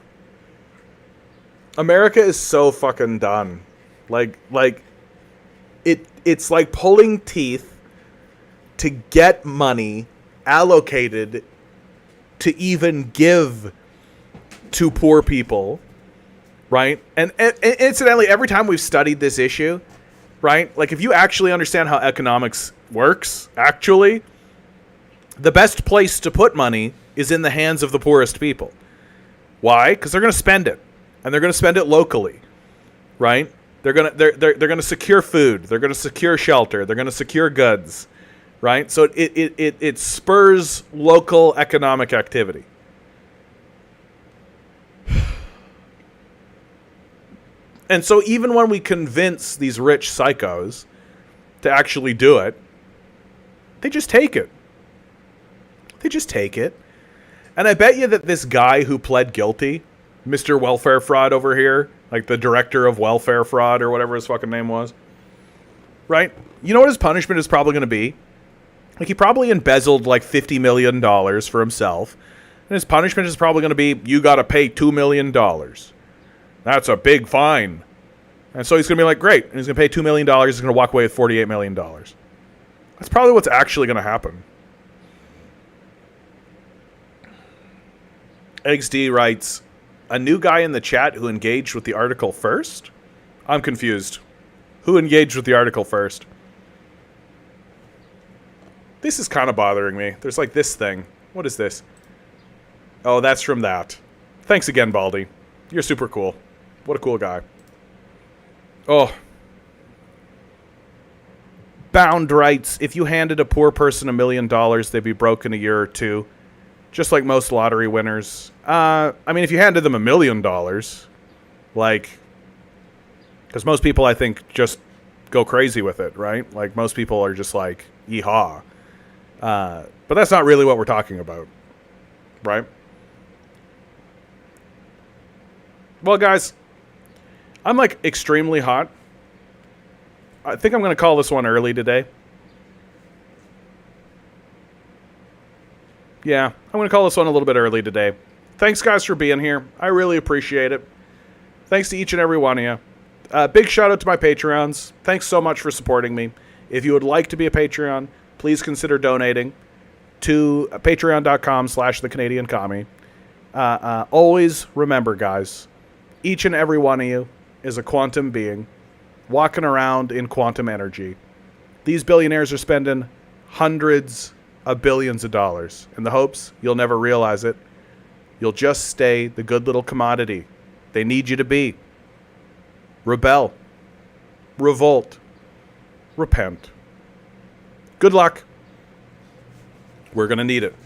America is so fucking done. Like it's like pulling teeth to get money allocated to even give to poor people, right? And incidentally, every time we've studied this issue, right? Like, if you actually understand how economics works, actually, the best place to put money is in the hands of the poorest people. Why? Because they're going to spend it, and they're going to spend it locally, right? They're going to secure food, they're going to secure shelter, they're going to secure goods, right? So it spurs local economic activity. And so even when we convince these rich psychos to actually do it, they just take it. They just take it. And I bet you that this guy who pled guilty, Mr. Welfare Fraud over here, like the director of welfare fraud or whatever his fucking name was, right? You know what his punishment is probably going to be? Like, he probably embezzled like $50 million for himself. And his punishment is probably going to be, you got to pay $2 million. That's a big fine. And so he's going to be like, great. And he's going to pay $2 million. He's going to walk away with $48 million. That's probably what's actually going to happen. XD writes, a new guy in the chat who engaged with the article first? I'm confused. Who engaged with the article first? This is kind of bothering me. There's like this thing. What is this? Oh, that's from that. Thanks again, Baldy. You're super cool. What a cool guy. Oh. Bound writes, if you handed a poor person $1 million, they'd be broke in a year or two. just like most lottery winners. I mean, if you handed them $1 million, like, because most people, I think, just go crazy with it, right? Like, most people are just like, yeehaw. But that's not really what we're talking about, right? Well, guys, I'm like extremely hot. I think I'm going to call this one early today. Yeah, I'm going to call this one a little bit early today. Thanks, guys, for being here. I really appreciate it. Thanks to each and every one of you. Big shout out to my Patreons. Thanks so much for supporting me. If you would like to be a Patreon, please consider donating to patreon.com/thecanadiancommie. Always remember, guys, each and every one of you is a quantum being walking around in quantum energy. These billionaires are spending hundreds of billions of dollars in the hopes you'll never realize it. You'll just stay the good little commodity they need you to be. Rebel. Revolt. Repent. Good luck. We're going to need it.